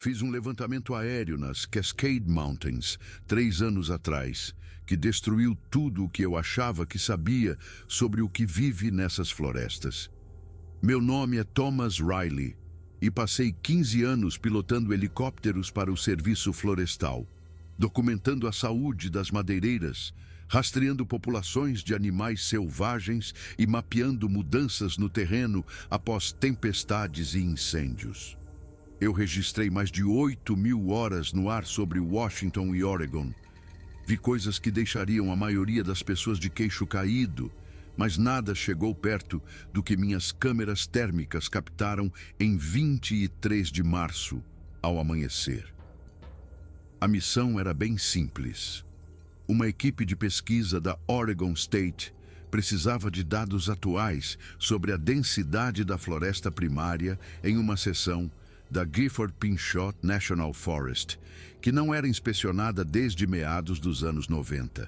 Fiz um levantamento aéreo nas Cascade Mountains 3 anos atrás, que destruiu tudo o que eu achava que sabia sobre o que vive nessas florestas. Meu nome é Thomas Riley e passei 15 anos pilotando helicópteros para o serviço florestal, documentando a saúde das madeireiras, rastreando populações de animais selvagens e mapeando mudanças no terreno após tempestades e incêndios. Eu registrei mais de 8.000 horas no ar sobre Washington e Oregon. Vi coisas que deixariam a maioria das pessoas de queixo caído, mas nada chegou perto do que minhas câmeras térmicas captaram em 23 de março, ao amanhecer. A missão era bem simples. Uma equipe de pesquisa da Oregon State precisava de dados atuais sobre a densidade da floresta primária em uma seção da Gifford-Pinchot National Forest, que não era inspecionada desde meados dos anos 90.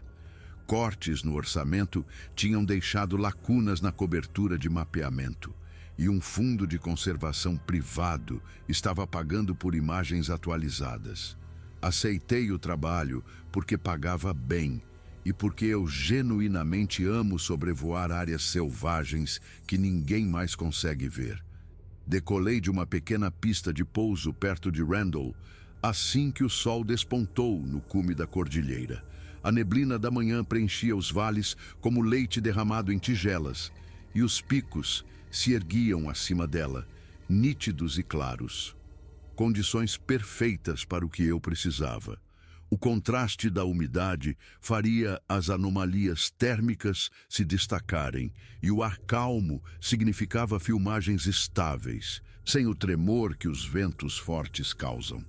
Cortes no orçamento tinham deixado lacunas na cobertura de mapeamento, e um fundo de conservação privado estava pagando por imagens atualizadas. Aceitei o trabalho porque pagava bem e porque eu genuinamente amo sobrevoar áreas selvagens que ninguém mais consegue ver. Decolei de uma pequena pista de pouso perto de Randall assim que o sol despontou no cume da cordilheira. A neblina da manhã preenchia os vales como leite derramado em tigelas, e os picos se erguiam acima dela, nítidos e claros. Condições perfeitas para o que eu precisava. O contraste da umidade faria as anomalias térmicas se destacarem, e o ar calmo significava filmagens estáveis, sem o tremor que os ventos fortes causam.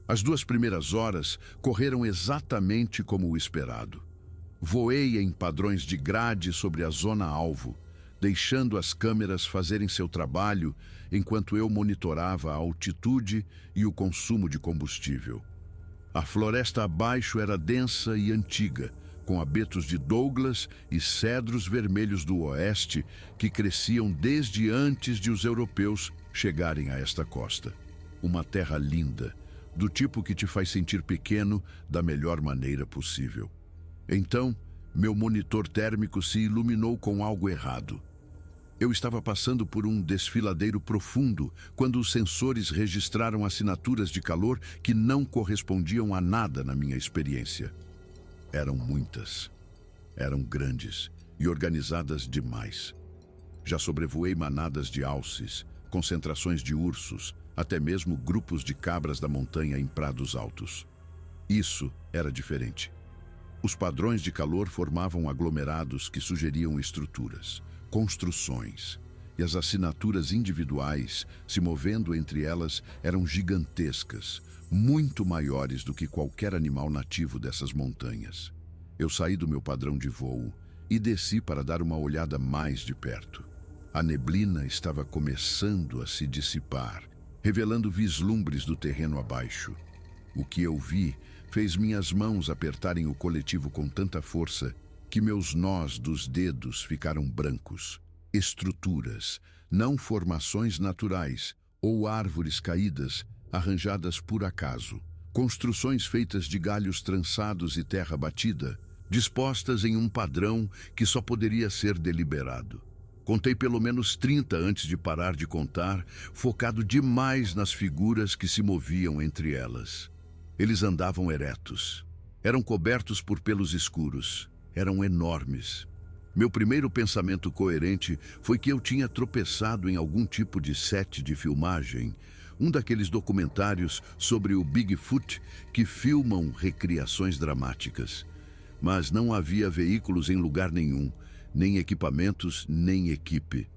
As 2 primeiras horas correram exatamente como o esperado. Voei em padrões de grade sobre a zona-alvo, deixando as câmeras fazerem seu trabalho enquanto eu monitorava a altitude e o consumo de combustível. A floresta abaixo era densa e antiga, com abetos de Douglas e cedros vermelhos do oeste que cresciam desde antes de os europeus chegarem a esta costa. Uma terra linda, do tipo que te faz sentir pequeno da melhor maneira possível. Então, meu monitor térmico se iluminou com algo errado. Eu estava passando por um desfiladeiro profundo quando os sensores registraram assinaturas de calor que não correspondiam a nada na minha experiência. Eram muitas. Eram grandes e organizadas demais. Já sobrevoei manadas de alces, concentrações de ursos, até mesmo grupos de cabras da montanha em prados altos. Isso era diferente. Os padrões de calor formavam aglomerados que sugeriam estruturas, construções, e as assinaturas individuais, se movendo entre elas, eram gigantescas, muito maiores do que qualquer animal nativo dessas montanhas. Eu saí do meu padrão de voo e desci para dar uma olhada mais de perto. A neblina estava começando a se dissipar, revelando vislumbres do terreno abaixo. O que eu vi fez minhas mãos apertarem o coletivo com tanta força que meus nós dos dedos ficaram brancos. Estruturas, não formações naturais ou árvores caídas arranjadas por acaso. Construções feitas de galhos trançados e terra batida, dispostas em um padrão que só poderia ser deliberado. Contei pelo menos 30 antes de parar de contar, focado demais nas figuras que se moviam entre elas. Eles andavam eretos. Eram cobertos por pelos escuros. Eram enormes. Meu primeiro pensamento coerente foi que eu tinha tropeçado em algum tipo de set de filmagem, um daqueles documentários sobre o Bigfoot que filmam recriações dramáticas. Mas não havia veículos em lugar nenhum, nem equipamentos, nem equipe.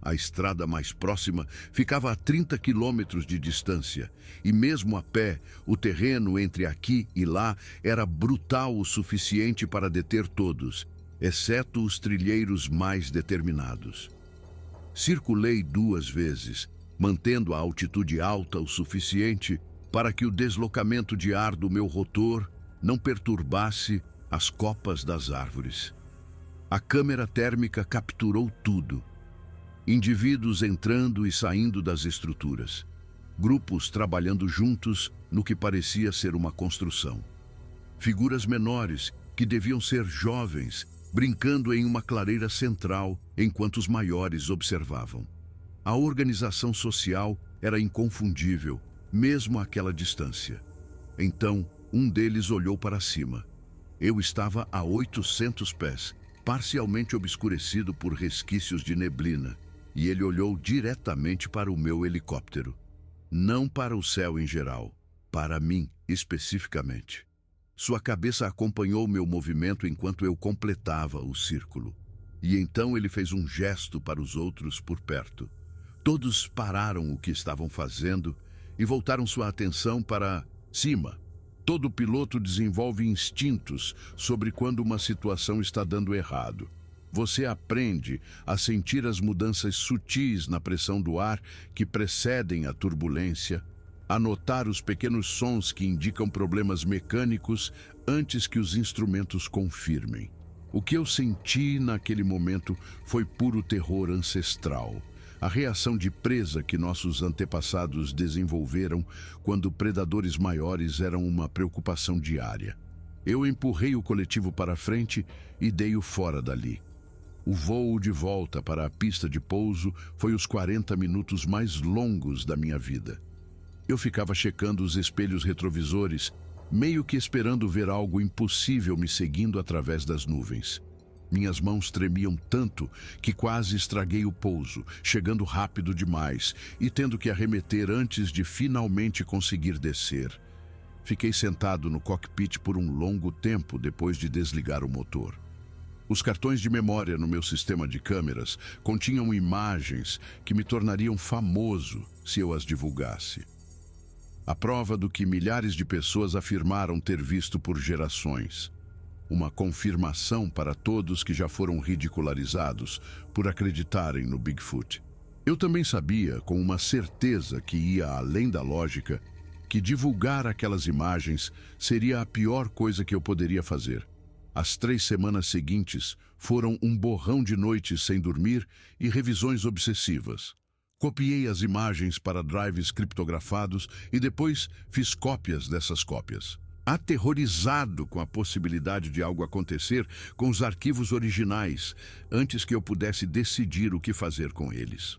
A estrada mais próxima ficava a 30 quilômetros de distância, e mesmo a pé, o terreno entre aqui e lá era brutal o suficiente para deter todos, exceto os trilheiros mais determinados. Circulei 2 vezes, mantendo a altitude alta o suficiente para que o deslocamento de ar do meu rotor não perturbasse as copas das árvores. A câmera térmica capturou tudo. Indivíduos entrando e saindo das estruturas. grupos trabalhando juntos no que parecia ser uma construção. Figuras menores, que deviam ser jovens, brincando em uma clareira central enquanto os maiores observavam. A organização social era inconfundível, mesmo àquela distância. Então, um deles olhou para cima. Eu estava a 800 pés, parcialmente obscurecido por resquícios de neblina, e ele olhou diretamente para o meu helicóptero. Não para o céu em geral, para mim especificamente. Sua cabeça acompanhou meu movimento enquanto eu completava o círculo. E então ele fez um gesto para os outros por perto. Todos pararam o que estavam fazendo e voltaram sua atenção para cima. Todo piloto desenvolve instintos sobre quando uma situação está dando errado. Você aprende a sentir as mudanças sutis na pressão do ar que precedem a turbulência, a notar os pequenos sons que indicam problemas mecânicos antes que os instrumentos confirmem. O que eu senti naquele momento foi puro terror ancestral. A reação de presa que nossos antepassados desenvolveram quando predadores maiores eram uma preocupação diária. Eu empurrei o coletivo para frente e dei-o fora dali. O voo de volta para a pista de pouso foi os 40 minutos mais longos da minha vida. Eu ficava checando os espelhos retrovisores, meio que esperando ver algo impossível me seguindo através das nuvens. Minhas mãos tremiam tanto que quase estraguei o pouso, chegando rápido demais e tendo que arremeter antes de finalmente conseguir descer. Fiquei sentado no cockpit por um longo tempo depois de desligar o motor. Os cartões de memória no meu sistema de câmeras continham imagens que me tornariam famoso se eu as divulgasse. A prova do que milhares de pessoas afirmaram ter visto por gerações. Uma confirmação para todos que já foram ridicularizados por acreditarem no Bigfoot. Eu também sabia, com uma certeza que ia além da lógica, que divulgar aquelas imagens seria a pior coisa que eu poderia fazer. As 3 semanas seguintes foram um borrão de noites sem dormir e revisões obsessivas. Copiei as imagens para drives criptografados e depois fiz cópias dessas cópias. Aterrorizado com a possibilidade de algo acontecer com os arquivos originais, antes que eu pudesse decidir o que fazer com eles.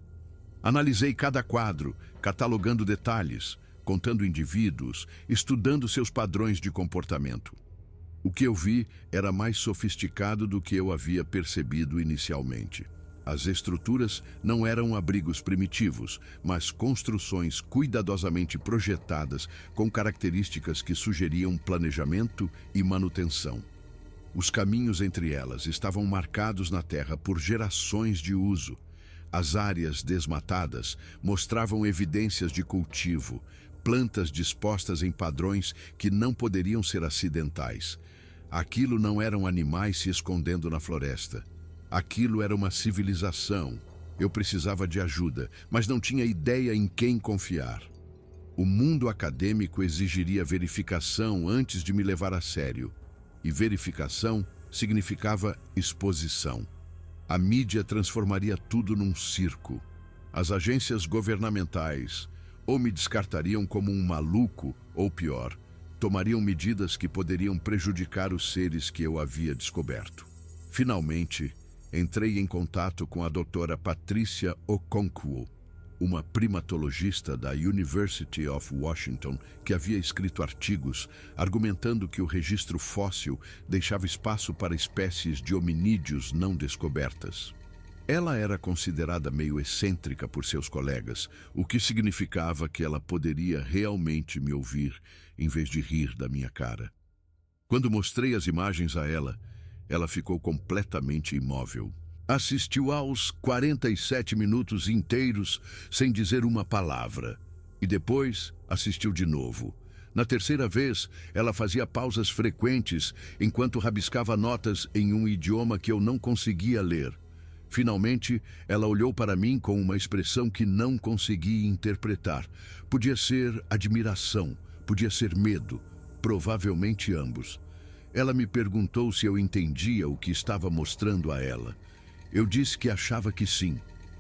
Analisei cada quadro, catalogando detalhes, contando indivíduos, estudando seus padrões de comportamento. O que eu vi era mais sofisticado do que eu havia percebido inicialmente. As estruturas não eram abrigos primitivos, mas construções cuidadosamente projetadas com características que sugeriam planejamento e manutenção. Os caminhos entre elas estavam marcados na terra por gerações de uso. As áreas desmatadas mostravam evidências de cultivo, plantas dispostas em padrões que não poderiam ser acidentais. Aquilo não eram animais se escondendo na floresta. Aquilo era uma civilização. Eu precisava de ajuda, mas não tinha ideia em quem confiar. O mundo acadêmico exigiria verificação antes de me levar a sério. E verificação significava exposição. A mídia transformaria tudo num circo. As agências governamentais ou me descartariam como um maluco, ou pior, tomariam medidas que poderiam prejudicar os seres que eu havia descoberto. Finalmente, entrei em contato com a doutora Patricia Okonkwo, uma primatologista da University of Washington que havia escrito artigos argumentando que o registro fóssil deixava espaço para espécies de hominídeos não descobertas. Ela era considerada meio excêntrica por seus colegas, o que significava que ela poderia realmente me ouvir em vez de rir da minha cara. Quando mostrei as imagens a ela, ela ficou completamente imóvel. Assistiu aos 47 minutos inteiros sem dizer uma palavra. E depois assistiu de novo. Na terceira vez, ela fazia pausas frequentes enquanto rabiscava notas em um idioma que eu não conseguia ler. Finalmente, ela olhou para mim com uma expressão que não conseguia interpretar. Podia ser admiração, podia ser medo, provavelmente ambos. Ela me perguntou se eu entendia o que estava mostrando a ela. Eu disse que achava que sim.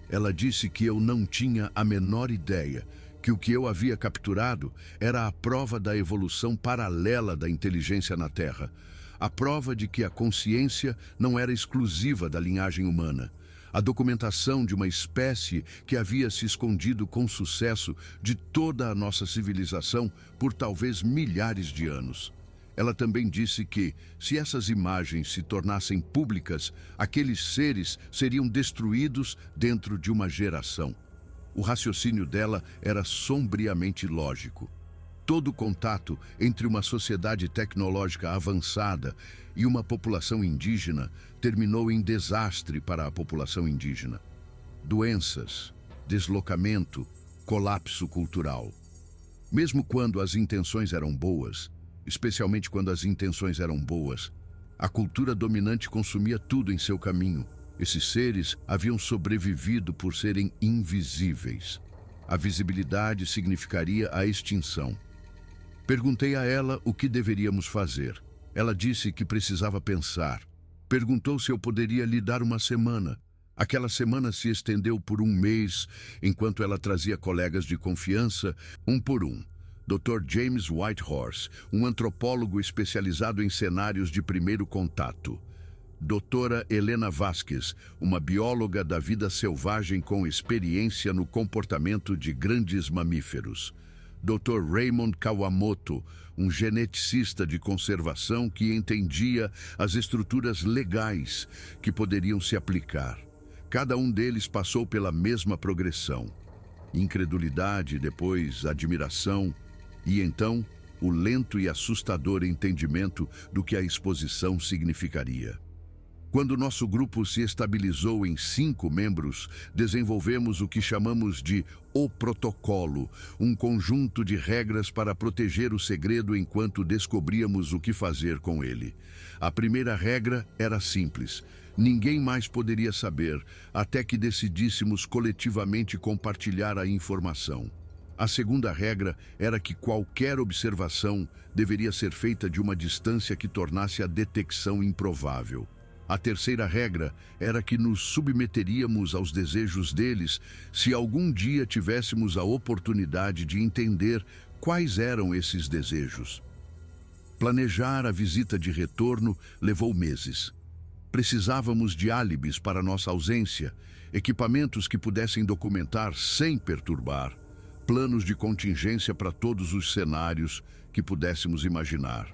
Ela disse que eu não tinha a menor ideia, que o que eu havia capturado era a prova da evolução paralela da inteligência na Terra, a prova de que a consciência não era exclusiva da linhagem humana, a documentação de uma espécie que havia se escondido com sucesso de toda a nossa civilização por talvez milhares de anos. Ela também disse que, se essas imagens se tornassem públicas, aqueles seres seriam destruídos dentro de uma geração. O raciocínio dela era sombriamente lógico. Todo contato entre uma sociedade tecnológica avançada e uma população indígena terminou em desastre para a população indígena. Doenças, deslocamento, colapso cultural. Mesmo quando as intenções eram boas, especialmente quando as intenções eram boas, a cultura dominante consumia tudo em seu caminho. Esses seres haviam sobrevivido por serem invisíveis. A visibilidade significaria a extinção. Perguntei a ela o que deveríamos fazer. Ela disse que precisava pensar. Perguntou se eu poderia lhe dar uma semana. Aquela semana se estendeu por um mês, enquanto ela trazia colegas de confiança, um por um. Dr. James Whitehorse, um antropólogo especializado em cenários de primeiro contato. Doutora Helena Vasquez, uma bióloga da vida selvagem com experiência no comportamento de grandes mamíferos. Dr. Raymond Kawamoto, um geneticista de conservação que entendia as estruturas legais que poderiam se aplicar. Cada um deles passou pela mesma progressão. Incredulidade, depois admiração, e então o lento e assustador entendimento do que a exposição significaria. Quando nosso grupo se estabilizou em 5 membros, desenvolvemos o que chamamos de O Protocolo, um conjunto de regras para proteger o segredo enquanto descobríamos o que fazer com ele. A primeira regra era simples. Ninguém mais poderia saber, até que decidíssemos coletivamente compartilhar a informação. A segunda regra era que qualquer observação deveria ser feita de uma distância que tornasse a detecção improvável. A terceira regra era que nos submeteríamos aos desejos deles se algum dia tivéssemos a oportunidade de entender quais eram esses desejos. Planejar a visita de retorno levou meses. Precisávamos de álibis para nossa ausência, equipamentos que pudessem documentar sem perturbar, planos de contingência para todos os cenários que pudéssemos imaginar.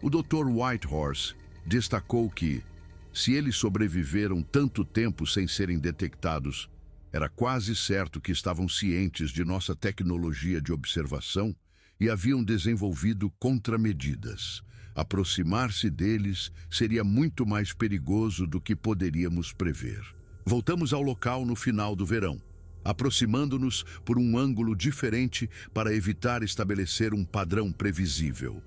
O Dr. Whitehorse destacou que, se eles sobreviveram tanto tempo sem serem detectados, era quase certo que estavam cientes de nossa tecnologia de observação e haviam desenvolvido contramedidas. Aproximar-se deles seria muito mais perigoso do que poderíamos prever. Voltamos ao local no final do verão, aproximando-nos por um ângulo diferente para evitar estabelecer um padrão previsível.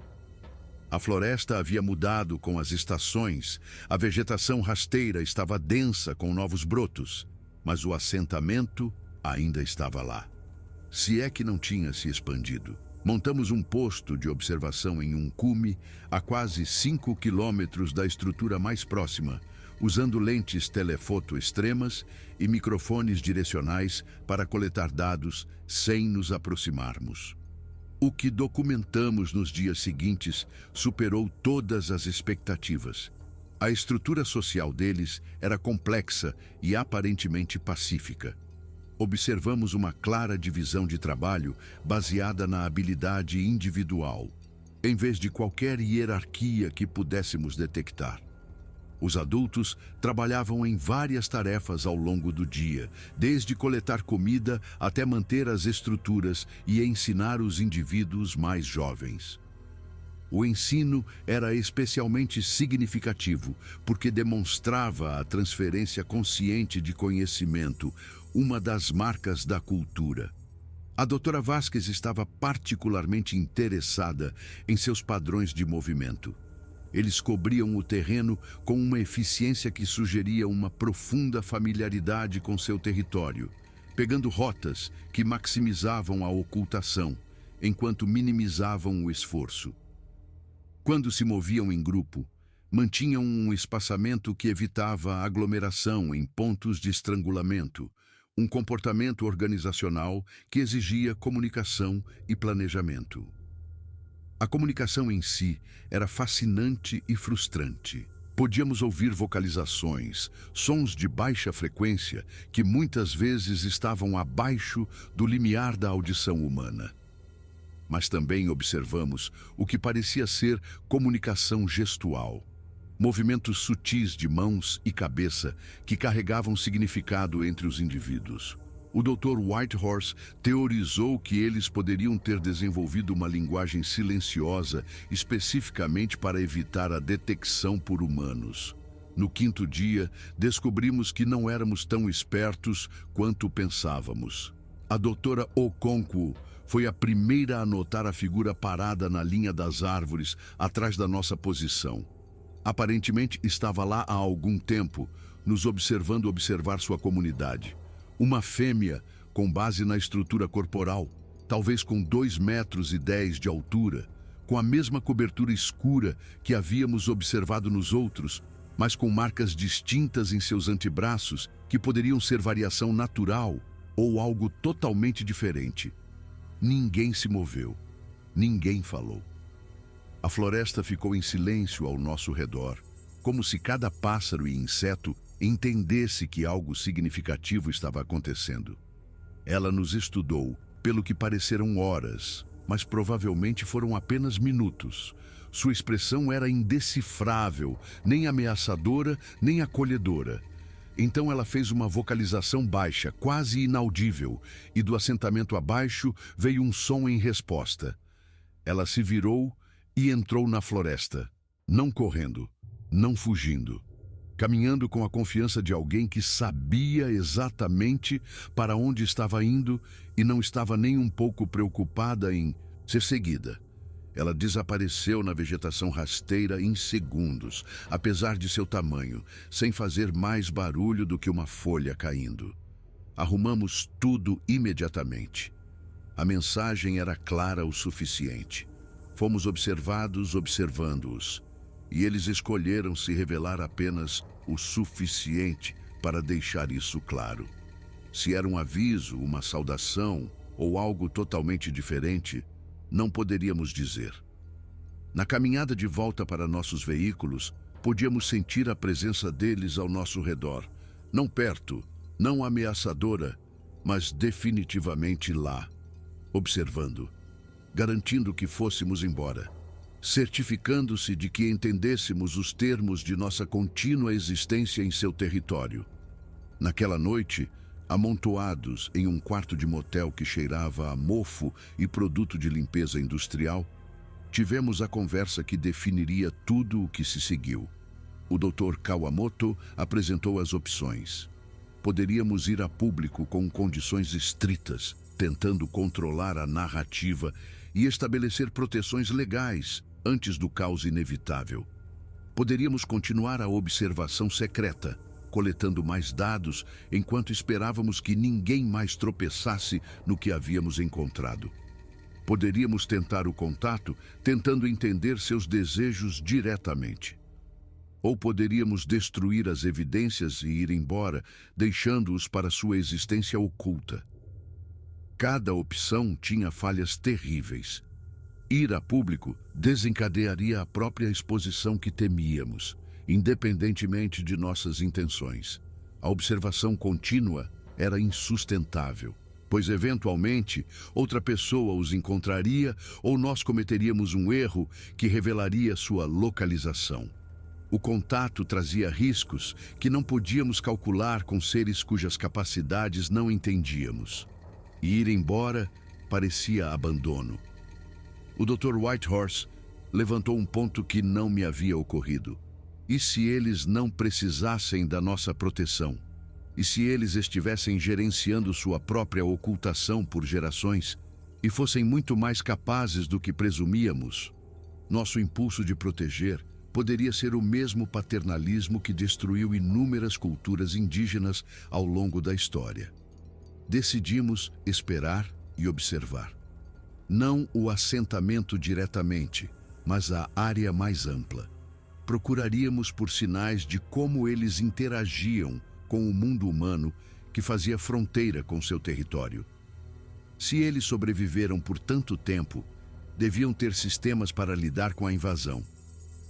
A floresta havia mudado com as estações, a vegetação rasteira estava densa com novos brotos, mas o assentamento ainda estava lá. Se é que não tinha se expandido. Montamos um posto de observação em um cume, a quase 5 quilômetros da estrutura mais próxima, usando lentes telefoto extremas e microfones direcionais para coletar dados sem nos aproximarmos. O que documentamos nos dias seguintes superou todas as expectativas. A estrutura social deles era complexa e aparentemente pacífica. Observamos uma clara divisão de trabalho baseada na habilidade individual, em vez de qualquer hierarquia que pudéssemos detectar. Os adultos trabalhavam em várias tarefas ao longo do dia, desde coletar comida até manter as estruturas e ensinar os indivíduos mais jovens. O ensino era especialmente significativo porque demonstrava a transferência consciente de conhecimento, uma das marcas da cultura. A doutora Vasquez estava particularmente interessada em seus padrões de movimento. Eles cobriam o terreno com uma eficiência que sugeria uma profunda familiaridade com seu território, pegando rotas que maximizavam a ocultação, enquanto minimizavam o esforço. Quando se moviam em grupo, mantinham um espaçamento que evitava aglomeração em pontos de estrangulamento, um comportamento organizacional que exigia comunicação e planejamento. A comunicação em si era fascinante e frustrante. Podíamos ouvir vocalizações, sons de baixa frequência que muitas vezes estavam abaixo do limiar da audição humana. Mas também observamos o que parecia ser comunicação gestual. Movimentos sutis de mãos e cabeça que carregavam significado entre os indivíduos. O Dr. Whitehorse teorizou que eles poderiam ter desenvolvido uma linguagem silenciosa especificamente para evitar a detecção por humanos. No quinto dia, descobrimos que não éramos tão espertos quanto pensávamos. A doutora Okonkwo foi a primeira a notar a figura parada na linha das árvores atrás da nossa posição. Aparentemente estava lá há algum tempo, nos observando observar sua comunidade. Uma fêmea com base na estrutura corporal, talvez com 2,10 metros de altura, com a mesma cobertura escura que havíamos observado nos outros, mas com marcas distintas em seus antebraços que poderiam ser variação natural ou algo totalmente diferente. Ninguém se moveu, ninguém falou. A floresta ficou em silêncio ao nosso redor, como se cada pássaro e inseto entendesse que algo significativo estava acontecendo. Ela nos estudou, pelo que pareceram horas, mas provavelmente foram apenas minutos. Sua expressão era indecifrável, nem ameaçadora, nem acolhedora. Então ela fez uma vocalização baixa, quase inaudível, e do assentamento abaixo veio um som em resposta. Ela se virou e entrou na floresta, não correndo, não fugindo, caminhando com a confiança de alguém que sabia exatamente para onde estava indo e não estava nem um pouco preocupada em ser seguida. Ela desapareceu na vegetação rasteira em segundos, apesar de seu tamanho, sem fazer mais barulho do que uma folha caindo. Arrumamos tudo imediatamente. A mensagem era clara o suficiente. Fomos observados observando-os, e eles escolheram se revelar apenas o suficiente para deixar isso claro. Se era um aviso, uma saudação ou algo totalmente diferente, não poderíamos dizer. Na caminhada de volta para nossos veículos, podíamos sentir a presença deles ao nosso redor, não perto, não ameaçadora, mas definitivamente lá, observando, garantindo que fôssemos embora, certificando-se de que entendêssemos os termos de nossa contínua existência em seu território. Naquela noite, amontoados em um quarto de motel que cheirava a mofo e produto de limpeza industrial, tivemos a conversa que definiria tudo o que se seguiu. O Dr. Kawamoto apresentou as opções. Poderíamos ir a público com condições estritas, tentando controlar a narrativa e estabelecer proteções legais antes do caos inevitável. Poderíamos continuar a observação secreta, coletando mais dados enquanto esperávamos que ninguém mais tropeçasse no que havíamos encontrado. Poderíamos tentar o contato, tentando entender seus desejos diretamente. Ou poderíamos destruir as evidências e ir embora, deixando-os para sua existência oculta. Cada opção tinha falhas terríveis. Ir a público desencadearia a própria exposição que temíamos, independentemente de nossas intenções. A observação contínua era insustentável, pois eventualmente outra pessoa os encontraria ou nós cometeríamos um erro que revelaria sua localização. O contato trazia riscos que não podíamos calcular com seres cujas capacidades não entendíamos. E ir embora parecia abandono. O Dr. Whitehorse levantou um ponto que não me havia ocorrido. E se eles não precisassem da nossa proteção? E se eles estivessem gerenciando sua própria ocultação por gerações e fossem muito mais capazes do que presumíamos? Nosso impulso de proteger poderia ser o mesmo paternalismo que destruiu inúmeras culturas indígenas ao longo da história. Decidimos esperar e observar. Não o assentamento diretamente, mas a área mais ampla. Procuraríamos por sinais de como eles interagiam com o mundo humano que fazia fronteira com seu território. Se eles sobreviveram por tanto tempo, deviam ter sistemas para lidar com a invasão.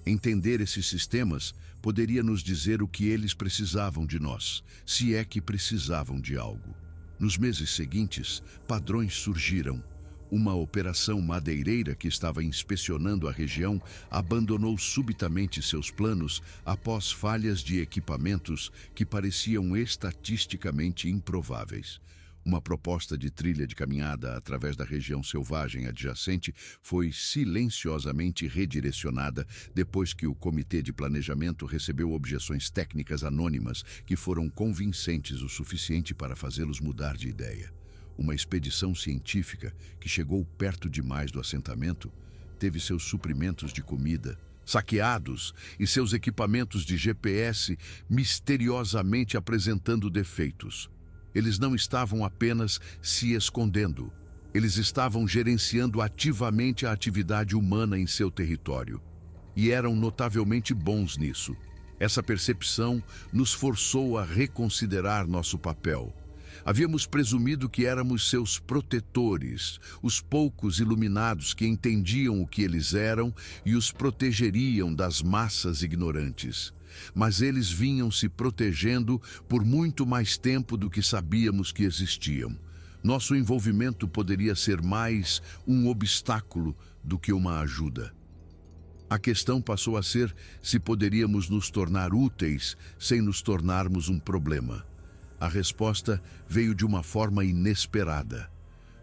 Entender esses sistemas poderia nos dizer o que eles precisavam de nós, se é que precisavam de algo. Nos meses seguintes, padrões surgiram. Uma operação madeireira que estava inspecionando a região abandonou subitamente seus planos após falhas de equipamentos que pareciam estatisticamente improváveis. Uma proposta de trilha de caminhada através da região selvagem adjacente foi silenciosamente redirecionada depois que o Comitê de Planejamento recebeu objeções técnicas anônimas que foram convincentes o suficiente para fazê-los mudar de ideia. Uma expedição científica que chegou perto demais do assentamento teve seus suprimentos de comida saqueados e seus equipamentos de GPS misteriosamente apresentando defeitos. Eles não estavam apenas se escondendo, eles estavam gerenciando ativamente a atividade humana em seu território. E eram notavelmente bons nisso. Essa percepção nos forçou a reconsiderar nosso papel. Havíamos presumido que éramos seus protetores, os poucos iluminados que entendiam o que eles eram e os protegeriam das massas ignorantes. Mas eles vinham se protegendo por muito mais tempo do que sabíamos que existiam. Nosso envolvimento poderia ser mais um obstáculo do que uma ajuda. A questão passou a ser se poderíamos nos tornar úteis sem nos tornarmos um problema. A resposta veio de uma forma inesperada.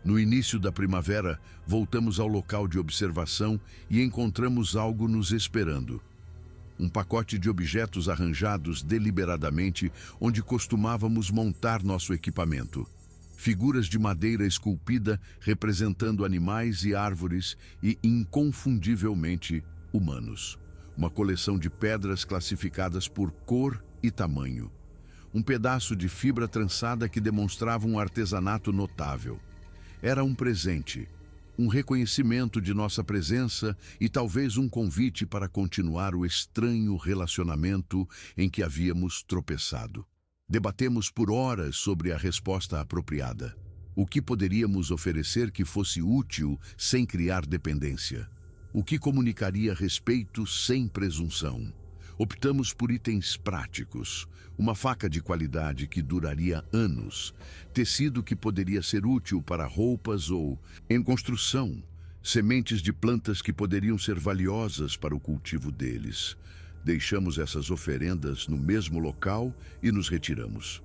No início da primavera, voltamos ao local de observação e encontramos algo nos esperando. Um pacote de objetos arranjados deliberadamente onde costumávamos montar nosso equipamento. Figuras de madeira esculpida representando animais e árvores e, inconfundivelmente, humanos. Uma coleção de pedras classificadas por cor e tamanho. Um pedaço de fibra trançada que demonstrava um artesanato notável. Era um presente, um reconhecimento de nossa presença e talvez um convite para continuar o estranho relacionamento em que havíamos tropeçado. Debatemos por horas sobre a resposta apropriada. O que poderíamos oferecer que fosse útil sem criar dependência? O que comunicaria respeito sem presunção? Optamos por itens práticos, uma faca de qualidade que duraria anos, tecido que poderia ser útil para roupas ou, em construção, sementes de plantas que poderiam ser valiosas para o cultivo deles. Deixamos essas oferendas no mesmo local e nos retiramos.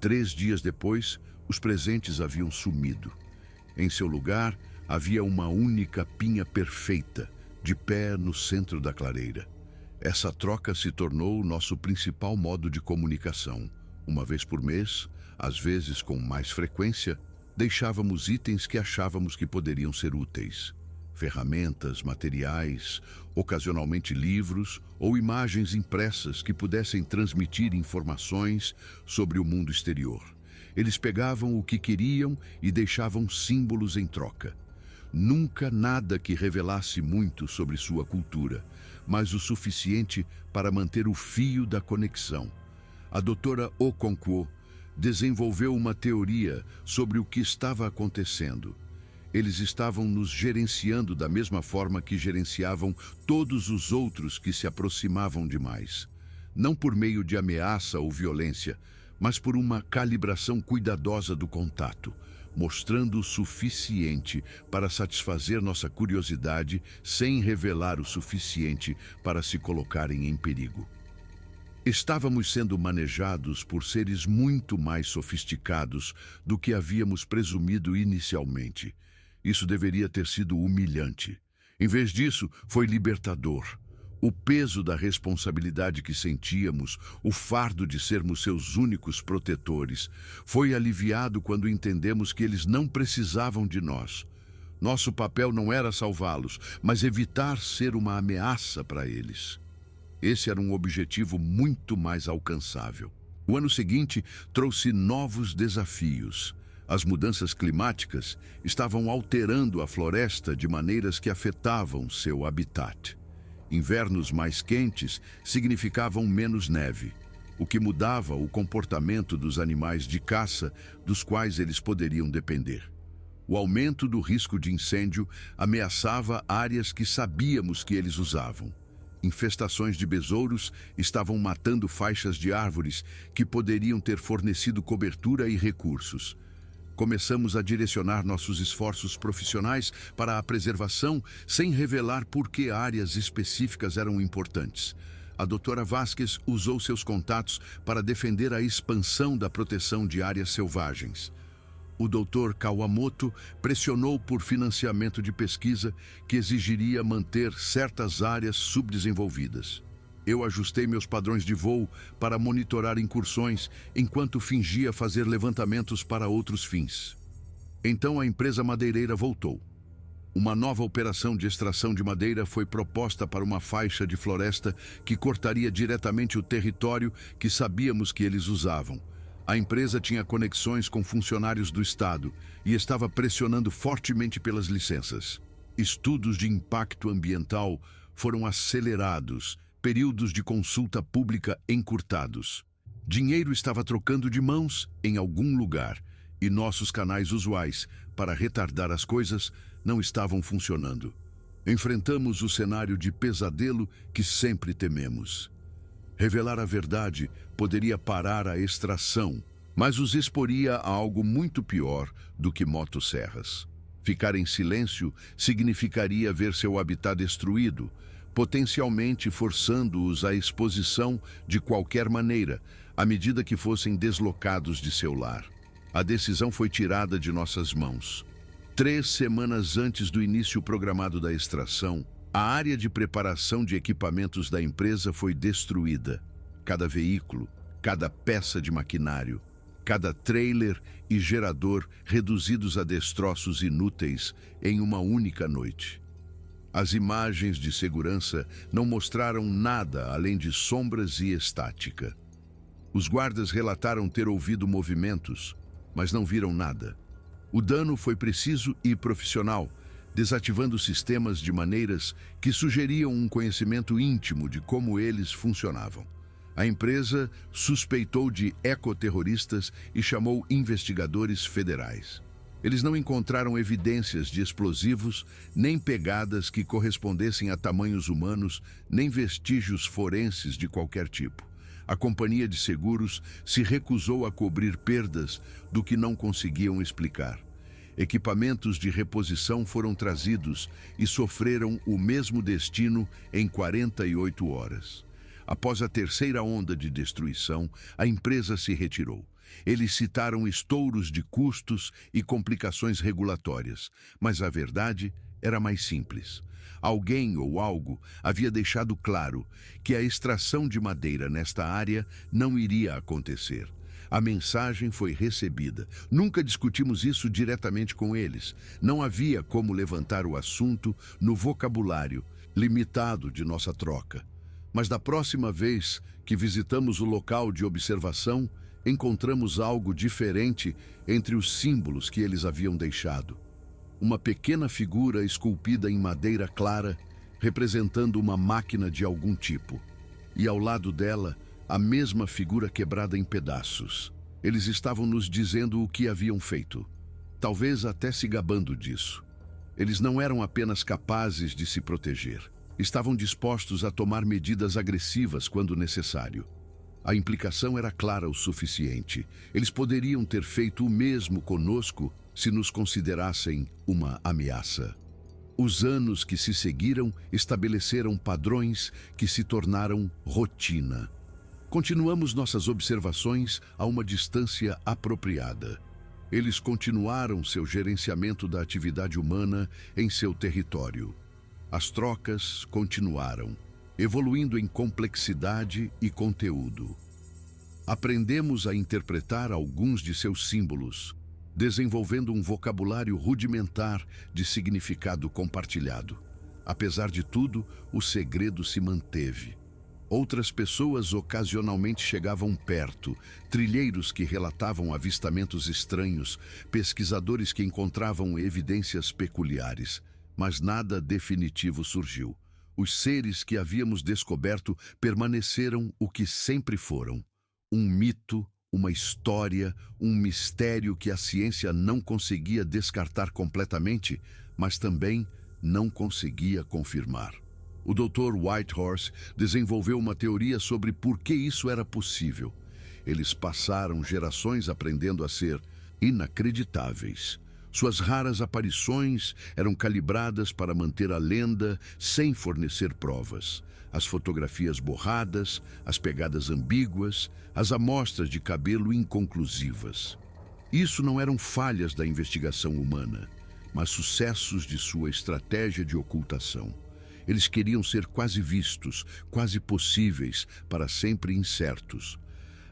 3 dias depois, os presentes haviam sumido. Em seu lugar, havia uma única pinha perfeita, de pé no centro da clareira. Essa troca se tornou nosso principal modo de comunicação. Uma vez por mês, às vezes com mais frequência, deixávamos itens que achávamos que poderiam ser úteis. Ferramentas, materiais, ocasionalmente livros ou imagens impressas que pudessem transmitir informações sobre o mundo exterior. Eles pegavam o que queriam e deixavam símbolos em troca. Nunca nada que revelasse muito sobre sua cultura, mas o suficiente para manter o fio da conexão. A doutora Okonkwo desenvolveu uma teoria sobre o que estava acontecendo. Eles estavam nos gerenciando da mesma forma que gerenciavam todos os outros que se aproximavam demais. Não por meio de ameaça ou violência, mas por uma calibração cuidadosa do contato, mostrando o suficiente para satisfazer nossa curiosidade sem revelar o suficiente para se colocarem em perigo. Estávamos sendo manejados por seres muito mais sofisticados do que havíamos presumido inicialmente. Isso deveria ter sido humilhante. Em vez disso, foi libertador. O peso da responsabilidade que sentíamos, o fardo de sermos seus únicos protetores, foi aliviado quando entendemos que eles não precisavam de nós. Nosso papel não era salvá-los, mas evitar ser uma ameaça para eles. Esse era um objetivo muito mais alcançável. O ano seguinte trouxe novos desafios. As mudanças climáticas estavam alterando a floresta de maneiras que afetavam seu habitat. Invernos mais quentes significavam menos neve. o que mudava o comportamento dos animais de caça dos quais eles poderiam depender. O aumento do risco de incêndio ameaçava áreas que sabíamos que eles usavam. Infestações de besouros estavam matando faixas de árvores que poderiam ter fornecido cobertura e recursos. Começamos a direcionar nossos esforços profissionais para a preservação sem revelar por que áreas específicas eram importantes. A doutora Vasquez usou seus contatos para defender a expansão da proteção de áreas selvagens. O Dr. Kawamoto pressionou por financiamento de pesquisa que exigiria manter certas áreas subdesenvolvidas. Eu ajustei meus padrões de voo para monitorar incursões enquanto fingia fazer levantamentos para outros fins. Então a empresa madeireira voltou. Uma nova operação de extração de madeira foi proposta para uma faixa de floresta que cortaria diretamente o território que sabíamos que eles usavam. A empresa tinha conexões com funcionários do Estado e estava pressionando fortemente pelas licenças. Estudos de impacto ambiental foram acelerados, períodos de consulta pública encurtados. Dinheiro estava trocando de mãos em algum lugar e nossos canais usuais para retardar as coisas não estavam funcionando. Enfrentamos o cenário de pesadelo que sempre tememos. Revelar a verdade poderia parar a extração, mas os exporia a algo muito pior do que motosserras. Ficar em silêncio significaria ver seu habitat destruído, potencialmente forçando-os à exposição de qualquer maneira, à medida que fossem deslocados de seu lar. A decisão foi tirada de nossas mãos. 3 semanas antes do início programado da extração, a área de preparação de equipamentos da empresa foi destruída. Cada veículo, cada peça de maquinário, cada trailer e gerador reduzidos a destroços inúteis em uma única noite. As imagens de segurança não mostraram nada além de sombras e estática. Os guardas relataram ter ouvido movimentos, mas não viram nada. O dano foi preciso e profissional, desativando sistemas de maneiras que sugeriam um conhecimento íntimo de como eles funcionavam. A empresa suspeitou de ecoterroristas e chamou investigadores federais. Eles não encontraram evidências de explosivos, nem pegadas que correspondessem a tamanhos humanos, nem vestígios forenses de qualquer tipo. A companhia de seguros se recusou a cobrir perdas do que não conseguiam explicar. Equipamentos de reposição foram trazidos e sofreram o mesmo destino em 48 horas. Após a terceira onda de destruição, a empresa se retirou. Eles citaram estouros de custos e complicações regulatórias, mas a verdade era mais simples. Alguém ou algo havia deixado claro que a extração de madeira nesta área não iria acontecer. A mensagem foi recebida. Nunca discutimos isso diretamente com eles. Não havia como levantar o assunto no vocabulário limitado de nossa troca. Mas da próxima vez que visitamos o local de observação, encontramos algo diferente entre os símbolos que eles haviam deixado. Uma pequena figura esculpida em madeira clara, representando uma máquina de algum tipo. E ao lado dela, a mesma figura quebrada em pedaços. Eles estavam nos dizendo o que haviam feito, talvez até se gabando disso. Eles não eram apenas capazes de se proteger, estavam dispostos a tomar medidas agressivas quando necessário. A implicação era clara o suficiente. Eles poderiam ter feito o mesmo conosco se nos considerassem uma ameaça. Os anos que se seguiram estabeleceram padrões que se tornaram rotina. Continuamos nossas observações a uma distância apropriada. Eles continuaram seu gerenciamento da atividade humana em seu território. As trocas continuaram, evoluindo em complexidade e conteúdo. Aprendemos a interpretar alguns de seus símbolos, desenvolvendo um vocabulário rudimentar de significado compartilhado. Apesar de tudo, o segredo se manteve. Outras pessoas ocasionalmente chegavam perto, trilheiros que relatavam avistamentos estranhos, pesquisadores que encontravam evidências peculiares, mas nada definitivo surgiu. Os seres que havíamos descoberto permaneceram o que sempre foram, Um mito, uma história, um mistério que a ciência não conseguia descartar completamente, mas também não conseguia confirmar. O Dr. Whitehorse desenvolveu uma teoria sobre por que isso era possível. Eles passaram gerações aprendendo a ser inacreditáveis. Suas raras aparições eram calibradas para manter a lenda sem fornecer provas. As fotografias borradas, as pegadas ambíguas, as amostras de cabelo inconclusivas. Isso não eram falhas da investigação humana, mas sucessos de sua estratégia de ocultação. Eles queriam ser quase vistos, quase possíveis, para sempre incertos.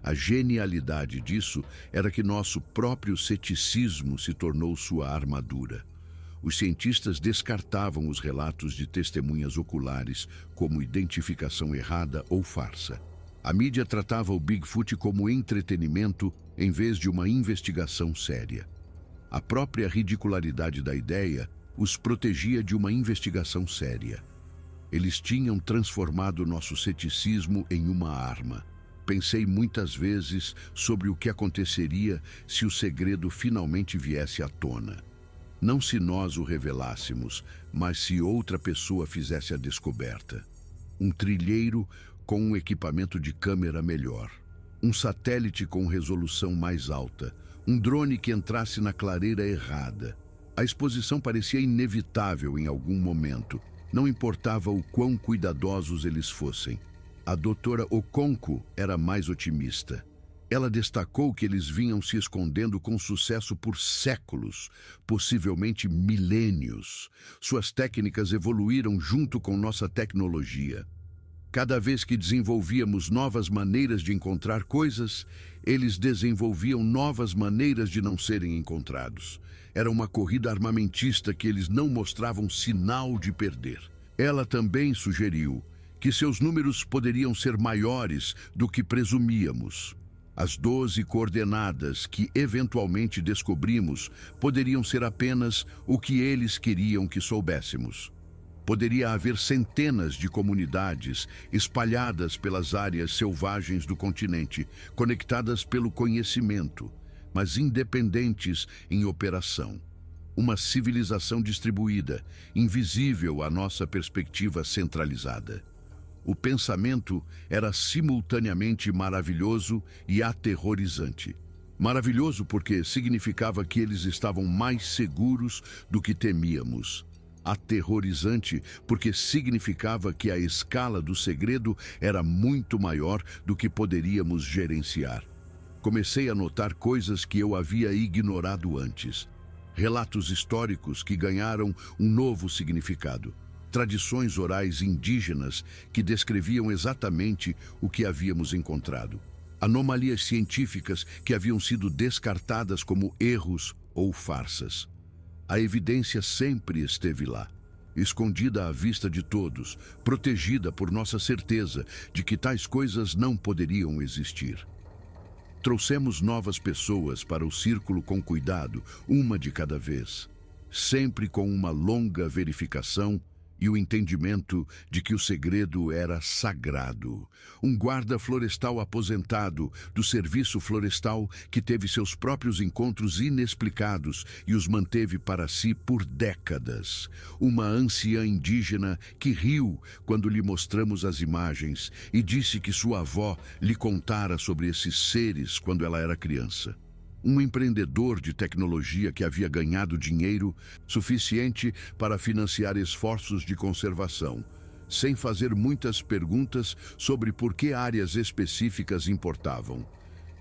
A genialidade disso era que nosso próprio ceticismo se tornou sua armadura. Os cientistas descartavam os relatos de testemunhas oculares como identificação errada ou farsa. A mídia tratava o Bigfoot como entretenimento em vez de uma investigação séria. A própria ridicularidade da ideia os protegia de uma investigação séria. Eles tinham transformado nosso ceticismo em uma arma. Pensei muitas vezes sobre o que aconteceria se o segredo finalmente viesse à tona. Não se nós o revelássemos, mas se outra pessoa fizesse a descoberta. Um trilheiro com um equipamento de câmera melhor. Um satélite com resolução mais alta. Um drone que entrasse na clareira errada. A exposição parecia inevitável em algum momento. Não importava o quão cuidadosos eles fossem. A doutora Okonkwo era mais otimista. Ela destacou que eles vinham se escondendo com sucesso por séculos, possivelmente milênios. Suas técnicas evoluíram junto com nossa tecnologia. Cada vez que desenvolvíamos novas maneiras de encontrar coisas, eles desenvolviam novas maneiras de não serem encontrados. Era uma corrida armamentista que eles não mostravam sinal de perder. Ela também sugeriu que seus números poderiam ser maiores do que presumíamos. As 12 coordenadas que eventualmente descobrimos poderiam ser apenas o que eles queriam que soubéssemos. Poderia haver centenas de comunidades espalhadas pelas áreas selvagens do continente, conectadas pelo conhecimento, mas independentes em operação. Uma civilização distribuída, invisível à nossa perspectiva centralizada. O pensamento era simultaneamente maravilhoso e aterrorizante. Maravilhoso porque significava que eles estavam mais seguros do que temíamos. Aterrorizante porque significava que a escala do segredo era muito maior do que poderíamos gerenciar. Comecei a notar coisas que eu havia ignorado antes. Relatos históricos que ganharam um novo significado. Tradições orais indígenas que descreviam exatamente o que havíamos encontrado. Anomalias científicas que haviam sido descartadas como erros ou farsas. A evidência sempre esteve lá, escondida à vista de todos, protegida por nossa certeza de que tais coisas não poderiam existir. Trouxemos novas pessoas para o círculo com cuidado, uma de cada vez, sempre com uma longa verificação e o entendimento de que o segredo era sagrado. Um guarda florestal aposentado do serviço florestal que teve seus próprios encontros inexplicados e os manteve para si por décadas. Uma anciã indígena que riu quando lhe mostramos as imagens e disse que sua avó lhe contara sobre esses seres quando ela era criança. Um empreendedor de tecnologia que havia ganhado dinheiro suficiente para financiar esforços de conservação, sem fazer muitas perguntas sobre por que áreas específicas importavam.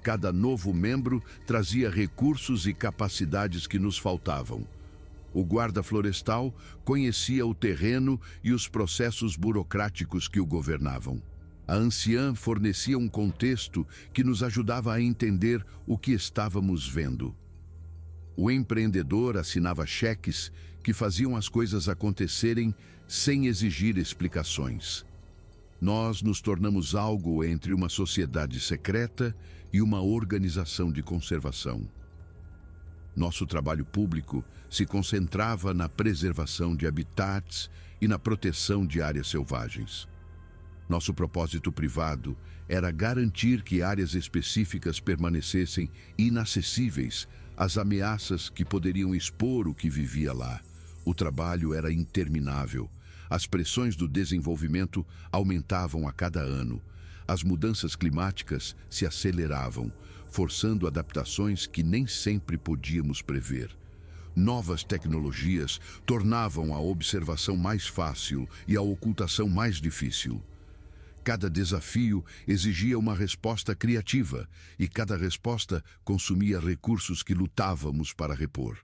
Cada novo membro trazia recursos e capacidades que nos faltavam. O guarda florestal conhecia o terreno e os processos burocráticos que o governavam. A anciã fornecia um contexto que nos ajudava a entender o que estávamos vendo. O empreendedor assinava cheques que faziam as coisas acontecerem sem exigir explicações. Nós nos tornamos algo entre uma sociedade secreta e uma organização de conservação. Nosso trabalho público se concentrava na preservação de habitats e na proteção de áreas selvagens. Nosso propósito privado era garantir que áreas específicas permanecessem inacessíveis às ameaças que poderiam expor o que vivia lá. O trabalho era interminável. As pressões do desenvolvimento aumentavam a cada ano. As mudanças climáticas se aceleravam, forçando adaptações que nem sempre podíamos prever. Novas tecnologias tornavam a observação mais fácil e a ocultação mais difícil. Cada desafio exigia uma resposta criativa e cada resposta consumia recursos que lutávamos para repor.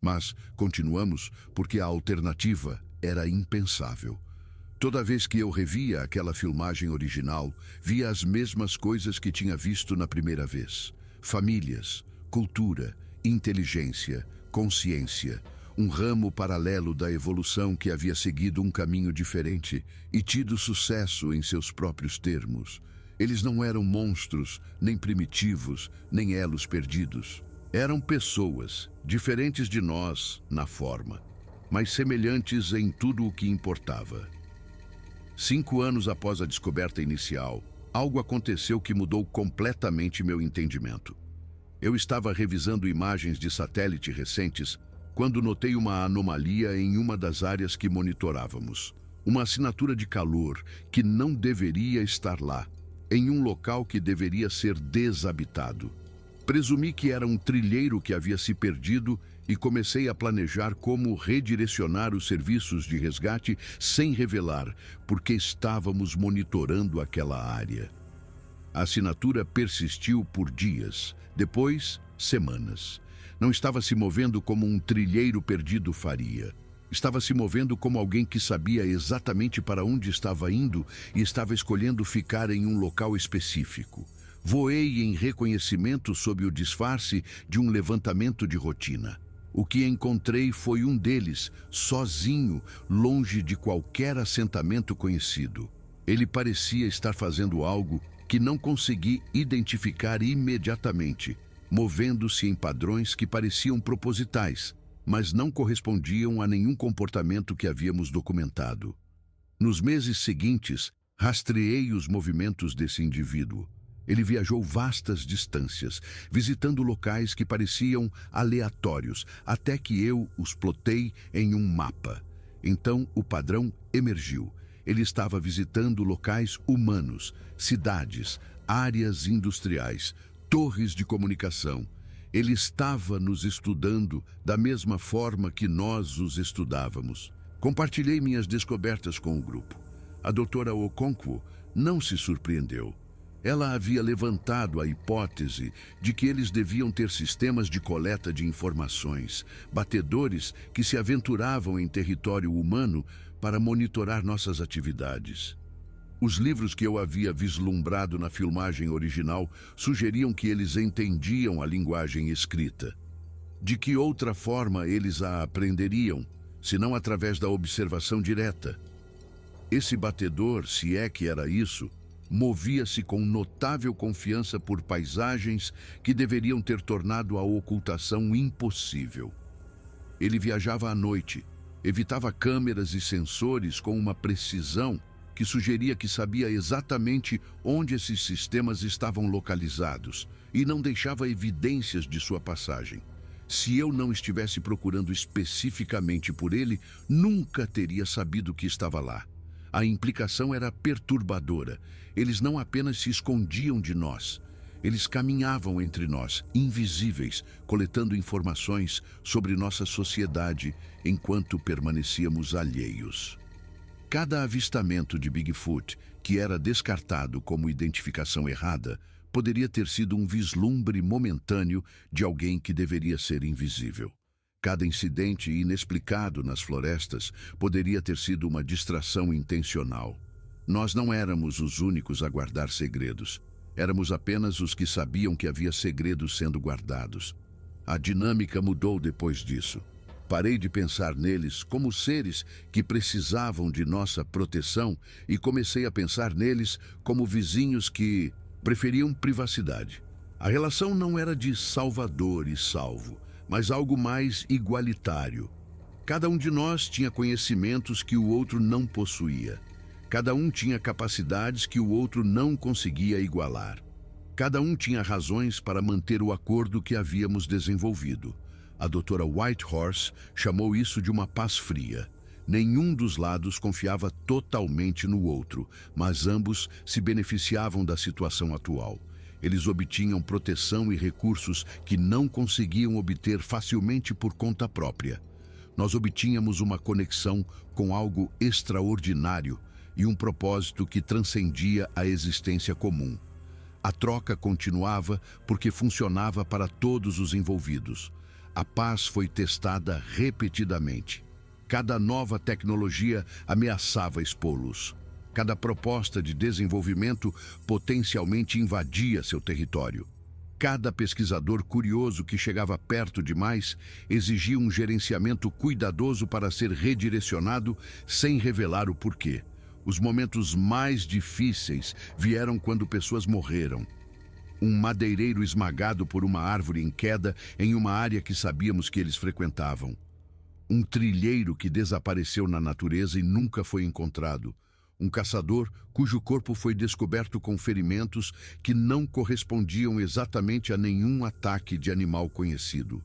Mas continuamos porque a alternativa era impensável. Toda vez que eu revia aquela filmagem original, via as mesmas coisas que tinha visto na primeira vez. Famílias, cultura, inteligência, consciência, um ramo paralelo da evolução que havia seguido um caminho diferente e tido sucesso em seus próprios termos. Eles não eram monstros, nem primitivos, nem elos perdidos. Eram pessoas, diferentes de nós na forma, mas semelhantes em tudo o que importava. 5 anos após a descoberta inicial, algo aconteceu que mudou completamente meu entendimento. Eu estava revisando imagens de satélite recentes quando notei uma anomalia em uma das áreas que monitorávamos. Uma assinatura de calor que não deveria estar lá, em um local que deveria ser desabitado. Presumi que era um trilheiro que havia se perdido e comecei a planejar como redirecionar os serviços de resgate sem revelar, porque estávamos monitorando aquela área. A assinatura persistiu por dias, depois semanas. Não estava se movendo como um trilheiro perdido faria. Estava se movendo como alguém que sabia exatamente para onde estava indo e estava escolhendo ficar em um local específico. Voei em reconhecimento sob o disfarce de um levantamento de rotina. O que encontrei foi um deles, sozinho, longe de qualquer assentamento conhecido. Ele parecia estar fazendo algo que não consegui identificar imediatamente, movendo-se em padrões que pareciam propositais, mas não correspondiam a nenhum comportamento que havíamos documentado. Nos meses seguintes, rastreei os movimentos desse indivíduo. Ele viajou vastas distâncias, visitando locais que pareciam aleatórios, até que eu os plotei em um mapa. Então o padrão emergiu. Ele estava visitando locais humanos, cidades, áreas industriais, torres de comunicação. Ele estava nos estudando da mesma forma que nós os estudávamos. Compartilhei minhas descobertas com o grupo. A doutora Okonkwo não se surpreendeu. Ela havia levantado a hipótese de que eles deviam ter sistemas de coleta de informações, batedores que se aventuravam em território humano para monitorar nossas atividades. Os livros que eu havia vislumbrado na filmagem original sugeriam que eles entendiam a linguagem escrita. De que outra forma eles a aprenderiam, se não através da observação direta? Esse batedor, se é que era isso, movia-se com notável confiança por paisagens que deveriam ter tornado a ocultação impossível. Ele viajava à noite, evitava câmeras e sensores com uma precisão que sugeria que sabia exatamente onde esses sistemas estavam localizados e não deixava evidências de sua passagem. Se eu não estivesse procurando especificamente por ele, nunca teria sabido que estava lá. A implicação era perturbadora. Eles não apenas se escondiam de nós, eles caminhavam entre nós, invisíveis, coletando informações sobre nossa sociedade enquanto permanecíamos alheios. Cada avistamento de Bigfoot, que era descartado como identificação errada, poderia ter sido um vislumbre momentâneo de alguém que deveria ser invisível. Cada incidente inexplicado nas florestas poderia ter sido uma distração intencional. Nós não éramos os únicos a guardar segredos. Éramos apenas os que sabiam que havia segredos sendo guardados. A dinâmica mudou depois disso. Parei de pensar neles como seres que precisavam de nossa proteção e comecei a pensar neles como vizinhos que preferiam privacidade. A relação não era de salvador e salvo, mas algo mais igualitário. Cada um de nós tinha conhecimentos que o outro não possuía. Cada um tinha capacidades que o outro não conseguia igualar. Cada um tinha razões para manter o acordo que havíamos desenvolvido. A doutora Whitehorse chamou isso de uma paz fria. Nenhum dos lados confiava totalmente no outro, mas ambos se beneficiavam da situação atual. Eles obtinham proteção e recursos que não conseguiam obter facilmente por conta própria. Nós obtínhamos uma conexão com algo extraordinário e um propósito que transcendia a existência comum. A troca continuava porque funcionava para todos os envolvidos. A paz foi testada repetidamente. Cada nova tecnologia ameaçava expô-los. Cada proposta de desenvolvimento potencialmente invadia seu território. Cada pesquisador curioso que chegava perto demais exigia um gerenciamento cuidadoso para ser redirecionado sem revelar o porquê. Os momentos mais difíceis vieram quando pessoas morreram. Um madeireiro esmagado por uma árvore em queda em uma área que sabíamos que eles frequentavam. Um trilheiro que desapareceu na natureza e nunca foi encontrado. Um caçador cujo corpo foi descoberto com ferimentos que não correspondiam exatamente a nenhum ataque de animal conhecido.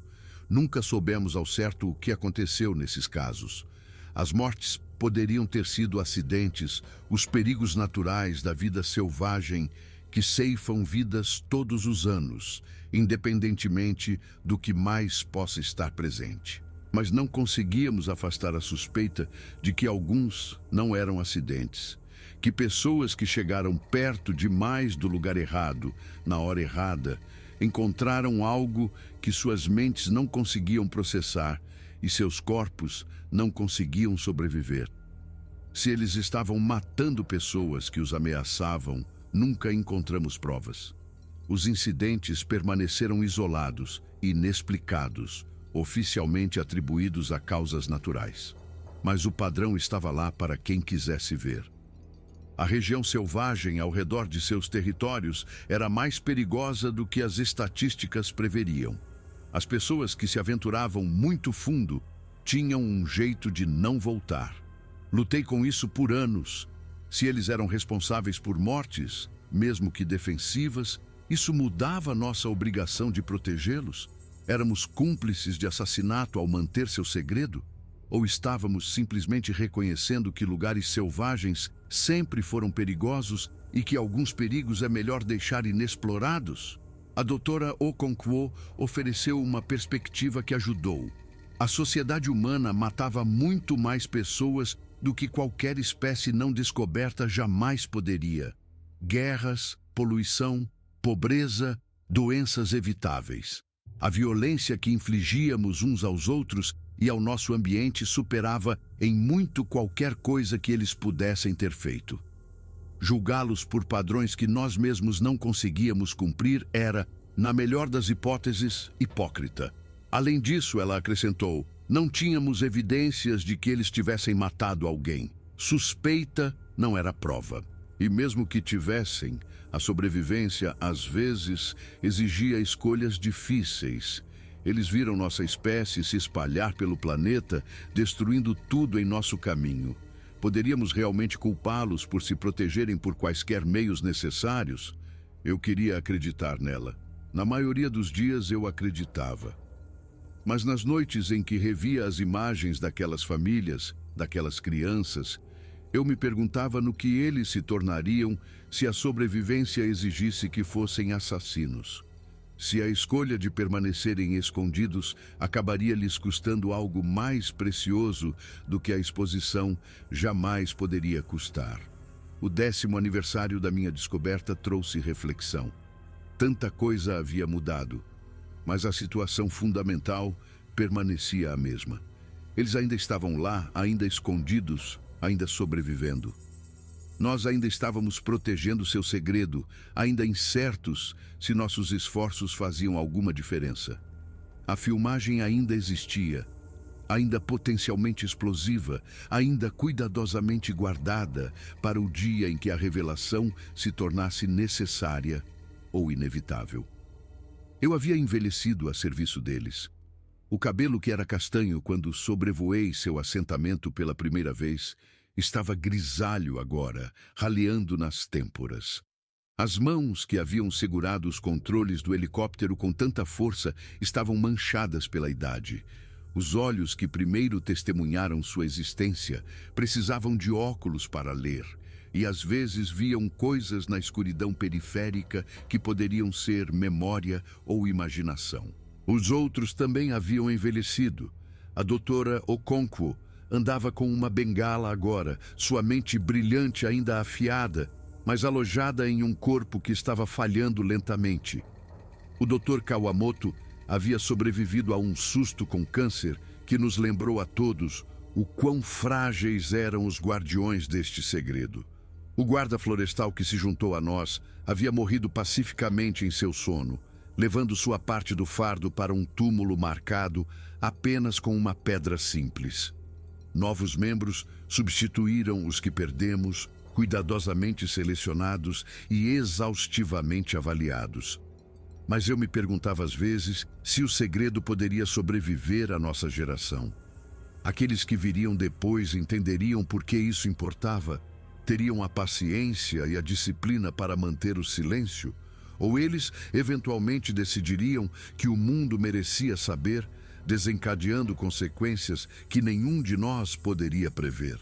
Nunca soubemos ao certo o que aconteceu nesses casos. As mortes poderiam ter sido acidentes, os perigos naturais da vida selvagem que ceifam vidas todos os anos, independentemente do que mais possa estar presente. Mas não conseguíamos afastar a suspeita de que alguns não eram acidentes, que pessoas que chegaram perto demais do lugar errado, na hora errada, encontraram algo que suas mentes não conseguiam processar e seus corpos não conseguiam sobreviver. Se eles estavam matando pessoas que os ameaçavam, nunca encontramos provas. Os incidentes permaneceram isolados, inexplicados, oficialmente atribuídos a causas naturais. Mas o padrão estava lá para quem quisesse ver. A região selvagem ao redor de seus territórios era mais perigosa do que as estatísticas preveriam. As pessoas que se aventuravam muito fundo tinham um jeito de não voltar. Lutei com isso por anos. Se eles eram responsáveis por mortes, mesmo que defensivas, isso mudava nossa obrigação de protegê-los? Éramos cúmplices de assassinato ao manter seu segredo? Ou estávamos simplesmente reconhecendo que lugares selvagens sempre foram perigosos e que alguns perigos é melhor deixar inexplorados? A doutora Okonkwo ofereceu uma perspectiva que ajudou. A sociedade humana matava muito mais pessoas do que qualquer espécie não descoberta jamais poderia. Guerras, poluição, pobreza, doenças evitáveis. A violência que infligíamos uns aos outros e ao nosso ambiente superava em muito qualquer coisa que eles pudessem ter feito. Julgá-los por padrões que nós mesmos não conseguíamos cumprir era, na melhor das hipóteses, hipócrita. Além disso, ela acrescentou, não tínhamos evidências de que eles tivessem matado alguém. Suspeita não era prova. E mesmo que tivessem, a sobrevivência, às vezes, exigia escolhas difíceis. Eles viram nossa espécie se espalhar pelo planeta, destruindo tudo em nosso caminho. Poderíamos realmente culpá-los por se protegerem por quaisquer meios necessários? Eu queria acreditar nela. Na maioria dos dias eu acreditava. Mas nas noites em que revia as imagens daquelas famílias, daquelas crianças, eu me perguntava no que eles se tornariam se a sobrevivência exigisse que fossem assassinos. Se a escolha de permanecerem escondidos acabaria lhes custando algo mais precioso do que a exposição jamais poderia custar. O 10º aniversário da minha descoberta trouxe reflexão. Tanta coisa havia mudado, mas a situação fundamental permanecia a mesma. Eles ainda estavam lá, ainda escondidos, ainda sobrevivendo. Nós ainda estávamos protegendo seu segredo, ainda incertos se nossos esforços faziam alguma diferença. A filmagem ainda existia, ainda potencialmente explosiva, ainda cuidadosamente guardada para o dia em que a revelação se tornasse necessária ou inevitável. Eu havia envelhecido a serviço deles. O cabelo que era castanho quando sobrevoei seu assentamento pela primeira vez Estava grisalho agora, raleando nas têmporas. As mãos que haviam segurado os controles do helicóptero com tanta força estavam manchadas pela idade. Os olhos que primeiro testemunharam sua existência precisavam de óculos para ler, e às vezes viam coisas na escuridão periférica que poderiam ser memória ou imaginação. Os outros também haviam envelhecido. A doutora Okonkwo andava com uma bengala agora, sua mente brilhante ainda afiada, mas alojada em um corpo que estava falhando lentamente. O Dr. Kawamoto havia sobrevivido a um susto com câncer que nos lembrou a todos o quão frágeis eram os guardiões deste segredo. O guarda florestal que se juntou a nós havia morrido pacificamente em seu sono, levando sua parte do fardo para um túmulo marcado apenas com uma pedra simples. Novos membros substituíram os que perdemos, cuidadosamente selecionados e exaustivamente avaliados. Mas eu me perguntava às vezes se o segredo poderia sobreviver à nossa geração. Aqueles que viriam depois entenderiam por que isso importava? Teriam a paciência e a disciplina para manter o silêncio? Ou eles eventualmente decidiriam que o mundo merecia saber, desencadeando consequências que nenhum de nós poderia prever?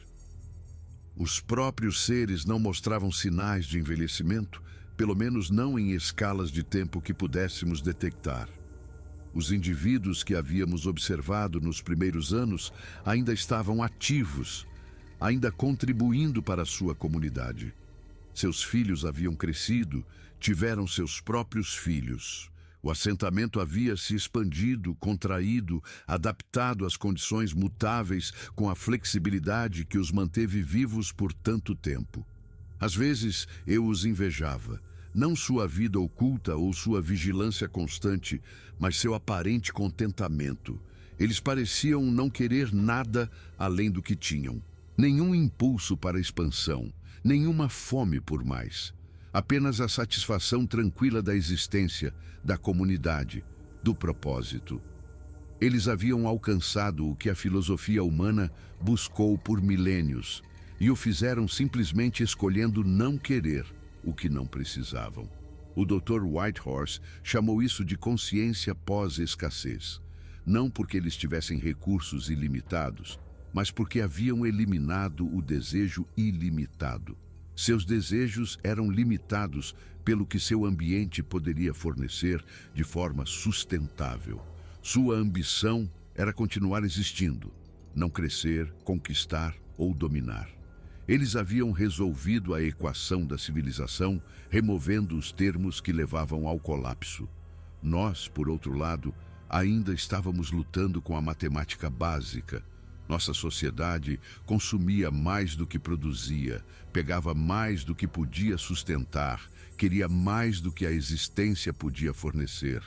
Os próprios seres não mostravam sinais de envelhecimento, pelo menos não em escalas de tempo que pudéssemos detectar. Os indivíduos que havíamos observado nos primeiros anos ainda estavam ativos, ainda contribuindo para a sua comunidade. Seus filhos haviam crescido, tiveram seus próprios filhos. O assentamento havia se expandido, contraído, adaptado às condições mutáveis com a flexibilidade que os manteve vivos por tanto tempo. Às vezes eu os invejava, não sua vida oculta ou sua vigilância constante, mas seu aparente contentamento. Eles pareciam não querer nada além do que tinham. Nenhum impulso para expansão, nenhuma fome por mais. Apenas a satisfação tranquila da existência, da comunidade, do propósito. Eles haviam alcançado o que a filosofia humana buscou por milênios e o fizeram simplesmente escolhendo não querer o que não precisavam. O Dr. Whitehorse chamou isso de consciência pós-escassez. Não porque eles tivessem recursos ilimitados, mas porque haviam eliminado o desejo ilimitado. Seus desejos eram limitados pelo que seu ambiente poderia fornecer de forma sustentável. Sua ambição era continuar existindo, não crescer, conquistar ou dominar. Eles haviam resolvido a equação da civilização, removendo os termos que levavam ao colapso. Nós, por outro lado, ainda estávamos lutando com a matemática básica. Nossa sociedade consumia mais do que produzia, pegava mais do que podia sustentar, queria mais do que a existência podia fornecer.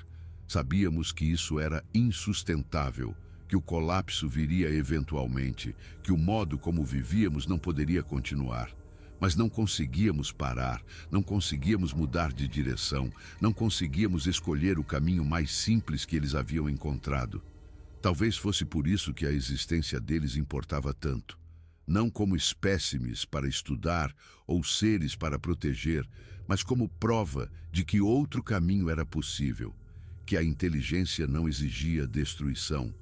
Sabíamos que isso era insustentável, que o colapso viria eventualmente, que o modo como vivíamos não poderia continuar. Mas não conseguíamos parar, não conseguíamos mudar de direção, não conseguíamos escolher o caminho mais simples que eles haviam encontrado. Talvez fosse por isso que a existência deles importava tanto. Não como espécimes para estudar ou seres para proteger, mas como prova de que outro caminho era possível, que a inteligência não exigia destruição,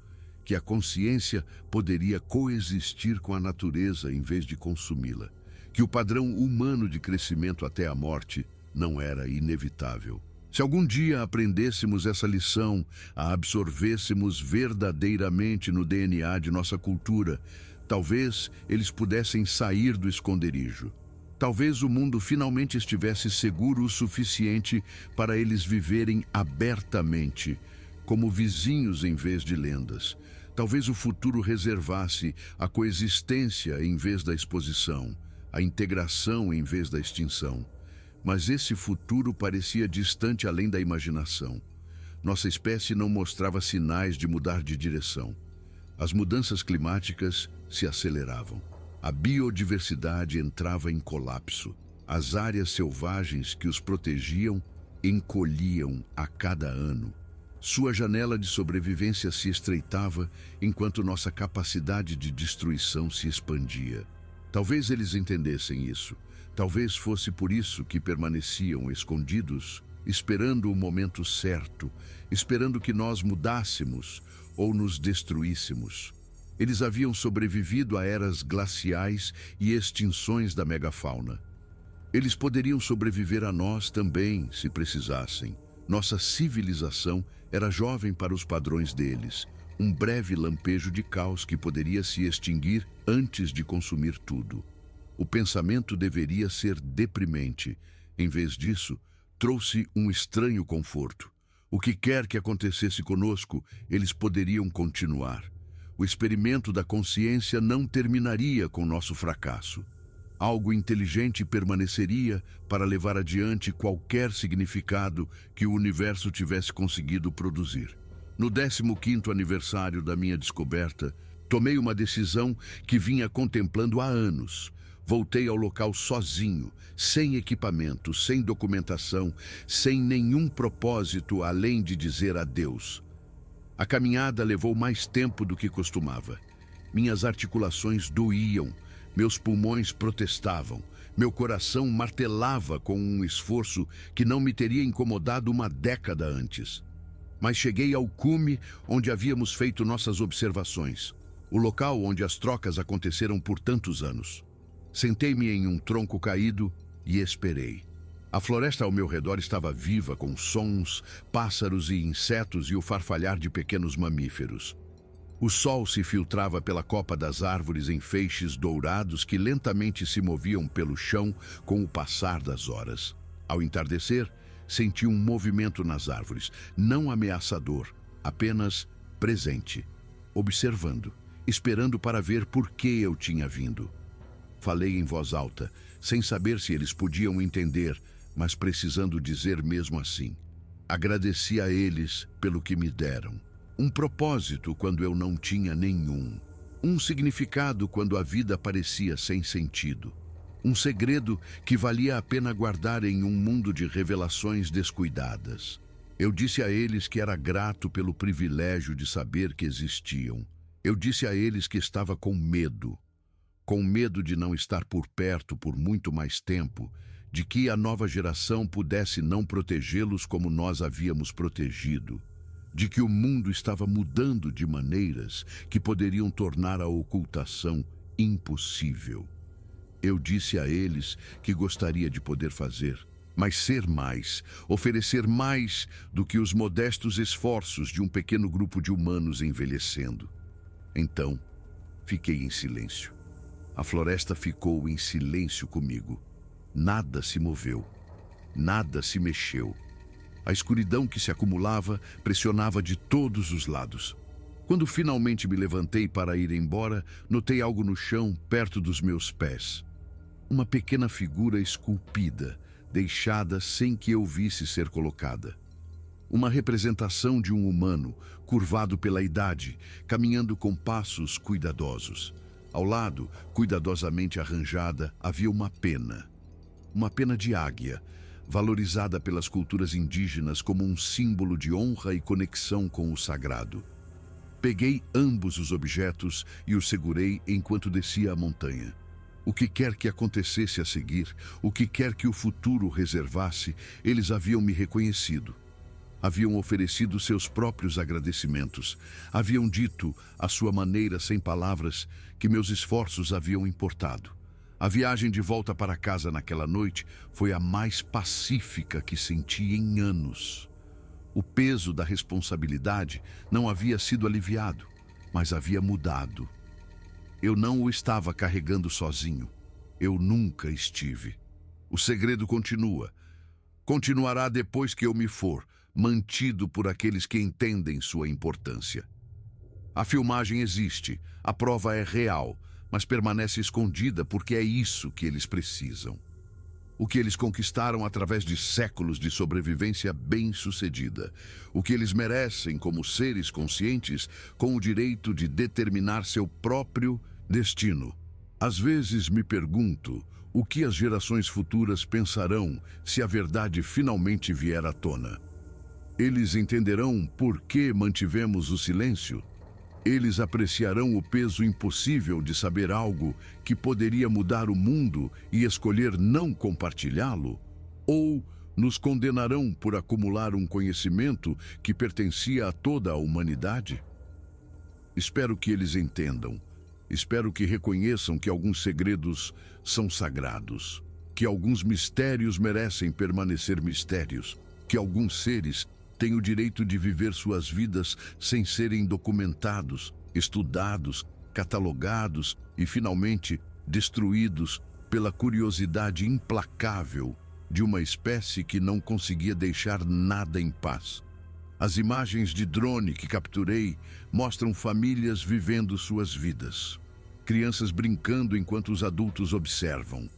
que a consciência poderia coexistir com a natureza em vez de consumi-la, que o padrão humano de crescimento até a morte não era inevitável. Se algum dia aprendêssemos essa lição, a absorvêssemos verdadeiramente no DNA de nossa cultura, talvez eles pudessem sair do esconderijo. Talvez o mundo finalmente estivesse seguro o suficiente para eles viverem abertamente, como vizinhos em vez de lendas. Talvez o futuro reservasse a coexistência em vez da exposição, a integração em vez da extinção. Mas esse futuro parecia distante além da imaginação. Nossa espécie não mostrava sinais de mudar de direção. As mudanças climáticas se aceleravam. A biodiversidade entrava em colapso. As áreas selvagens que os protegiam encolhiam a cada ano. Sua janela de sobrevivência se estreitava enquanto nossa capacidade de destruição se expandia. Talvez eles entendessem isso. Talvez fosse por isso que permaneciam escondidos, esperando o momento certo, esperando que nós mudássemos ou nos destruíssemos. Eles haviam sobrevivido a eras glaciais e extinções da megafauna. Eles poderiam sobreviver a nós também, se precisassem. Nossa civilização era jovem para os padrões deles, um breve lampejo de caos que poderia se extinguir antes de consumir tudo. O pensamento deveria ser deprimente. Em vez disso, trouxe um estranho conforto. O que quer que acontecesse conosco, eles poderiam continuar. O experimento da consciência não terminaria com nosso fracasso. Algo inteligente permaneceria para levar adiante qualquer significado que o universo tivesse conseguido produzir. No 15º aniversário da minha descoberta, tomei uma decisão que vinha contemplando há anos. Voltei ao local sozinho, sem equipamento, sem documentação, sem nenhum propósito além de dizer adeus. A caminhada levou mais tempo do que costumava. Minhas articulações doíam, meus pulmões protestavam, meu coração martelava com um esforço que não me teria incomodado uma década antes. Mas cheguei ao cume onde havíamos feito nossas observações, o local onde as trocas aconteceram por tantos anos. Sentei-me em um tronco caído e esperei. A floresta ao meu redor estava viva com sons, pássaros e insetos e o farfalhar de pequenos mamíferos. O sol se filtrava pela copa das árvores em feixes dourados que lentamente se moviam pelo chão com o passar das horas. Ao entardecer, senti um movimento nas árvores, não ameaçador, apenas presente, observando, esperando para ver por que eu tinha vindo. Falei em voz alta, sem saber se eles podiam entender, mas precisando dizer mesmo assim. Agradeci a eles pelo que me deram. Um propósito quando eu não tinha nenhum. Um significado quando a vida parecia sem sentido. Um segredo que valia a pena guardar em um mundo de revelações descuidadas. Eu disse a eles que era grato pelo privilégio de saber que existiam. Eu disse a eles que estava com medo de não estar por perto por muito mais tempo, de que a nova geração pudesse não protegê-los como nós havíamos protegido, de que o mundo estava mudando de maneiras que poderiam tornar a ocultação impossível. Eu disse a eles que gostaria de poder fazer, mas ser mais, oferecer mais do que os modestos esforços de um pequeno grupo de humanos envelhecendo. Então, fiquei em silêncio. A floresta ficou em silêncio comigo. Nada se moveu, nada se mexeu. A escuridão que se acumulava pressionava de todos os lados. Quando finalmente me levantei para ir embora, notei algo no chão perto dos meus pés. Uma pequena figura esculpida, deixada sem que eu visse ser colocada. Uma representação de um humano, curvado pela idade, caminhando com passos cuidadosos. Ao lado, cuidadosamente arranjada, havia uma pena de águia, valorizada pelas culturas indígenas como um símbolo de honra e conexão com o sagrado. Peguei ambos os objetos e os segurei enquanto descia a montanha. O que quer que acontecesse a seguir, o que quer que o futuro reservasse, eles haviam me reconhecido. Haviam oferecido seus próprios agradecimentos. Haviam dito, à sua maneira sem palavras, que meus esforços haviam importado. A viagem de volta para casa naquela noite foi a mais pacífica que senti em anos. O peso da responsabilidade não havia sido aliviado, mas havia mudado. Eu não o estava carregando sozinho. Eu nunca estive. O segredo continua. Continuará depois que eu me for, mantido por aqueles que entendem sua importância. A filmagem existe, a prova é real, mas permanece escondida porque é isso que eles precisam. O que eles conquistaram através de séculos de sobrevivência bem-sucedida. O que eles merecem como seres conscientes com o direito de determinar seu próprio destino. Às vezes me pergunto o que as gerações futuras pensarão se a verdade finalmente vier à tona. Eles entenderão por que mantivemos o silêncio? Eles apreciarão o peso impossível de saber algo que poderia mudar o mundo e escolher não compartilhá-lo? Ou nos condenarão por acumular um conhecimento que pertencia a toda a humanidade? Espero que eles entendam. Espero que reconheçam que alguns segredos são sagrados, que alguns mistérios merecem permanecer mistérios, que alguns seres têm o direito de viver suas vidas sem serem documentados, estudados, catalogados e, finalmente, destruídos pela curiosidade implacável de uma espécie que não conseguia deixar nada em paz. As imagens de drone que capturei mostram famílias vivendo suas vidas, crianças brincando enquanto os adultos observam,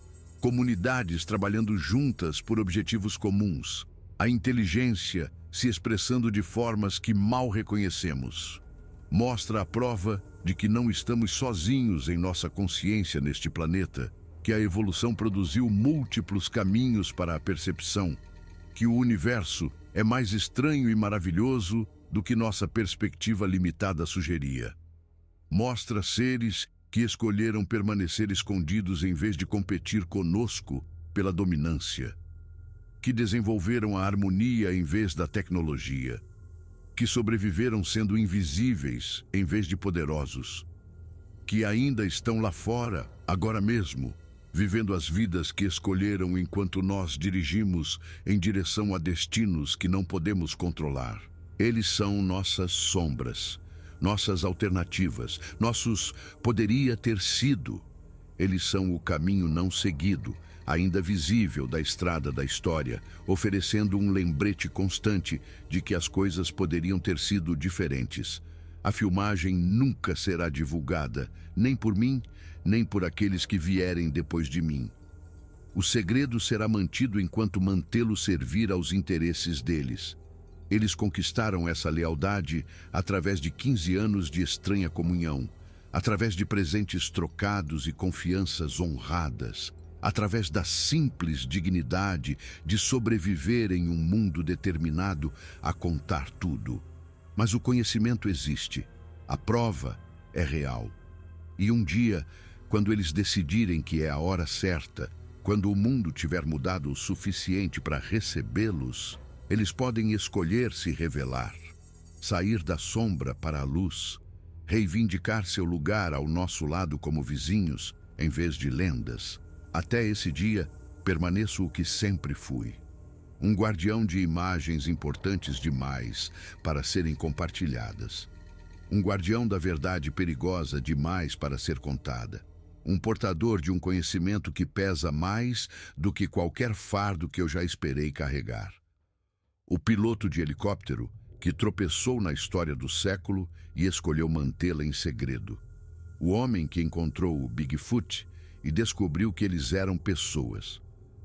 comunidades trabalhando juntas por objetivos comuns, a inteligência se expressando de formas que mal reconhecemos. Mostra a prova de que não estamos sozinhos em nossa consciência neste planeta, que a evolução produziu múltiplos caminhos para a percepção, que o universo é mais estranho e maravilhoso do que nossa perspectiva limitada sugeria. Mostra seres que escolheram permanecer escondidos em vez de competir conosco pela dominância, que desenvolveram a harmonia em vez da tecnologia, que sobreviveram sendo invisíveis em vez de poderosos, que ainda estão lá fora, agora mesmo, vivendo as vidas que escolheram enquanto nós dirigimos em direção a destinos que não podemos controlar. Eles são nossas sombras, nossas alternativas, nossos poderia ter sido. Eles são o caminho não seguido, ainda visível da estrada da história, oferecendo um lembrete constante de que as coisas poderiam ter sido diferentes. A filmagem nunca será divulgada, nem por mim, nem por aqueles que vierem depois de mim. O segredo será mantido enquanto mantê-lo servir aos interesses deles. Eles conquistaram essa lealdade através de 15 anos de estranha comunhão, através de presentes trocados e confianças honradas, através da simples dignidade de sobreviver em um mundo determinado a contar tudo. Mas o conhecimento existe, a prova é real. E um dia, quando eles decidirem que é a hora certa, quando o mundo tiver mudado o suficiente para recebê-los, eles podem escolher se revelar, sair da sombra para a luz, reivindicar seu lugar ao nosso lado como vizinhos, em vez de lendas. Até esse dia, permaneço o que sempre fui. Um guardião de imagens importantes demais para serem compartilhadas. Um guardião da verdade perigosa demais para ser contada. Um portador de um conhecimento que pesa mais do que qualquer fardo que eu já esperei carregar. O piloto de helicóptero que tropeçou na história do século e escolheu mantê-la em segredo. O homem que encontrou o Bigfoot e descobriu que eles eram pessoas.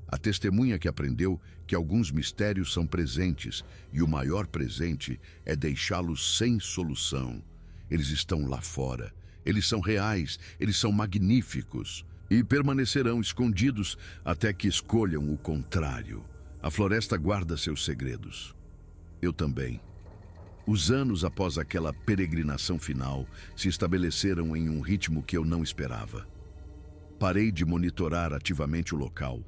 A testemunha que aprendeu que alguns mistérios são presentes e o maior presente é deixá-los sem solução. Eles estão lá fora, eles são reais, eles são magníficos e permanecerão escondidos até que escolham o contrário. A floresta guarda seus segredos. Eu também. Os anos após aquela peregrinação final se estabeleceram em um ritmo que eu não esperava. Parei de monitorar ativamente o local,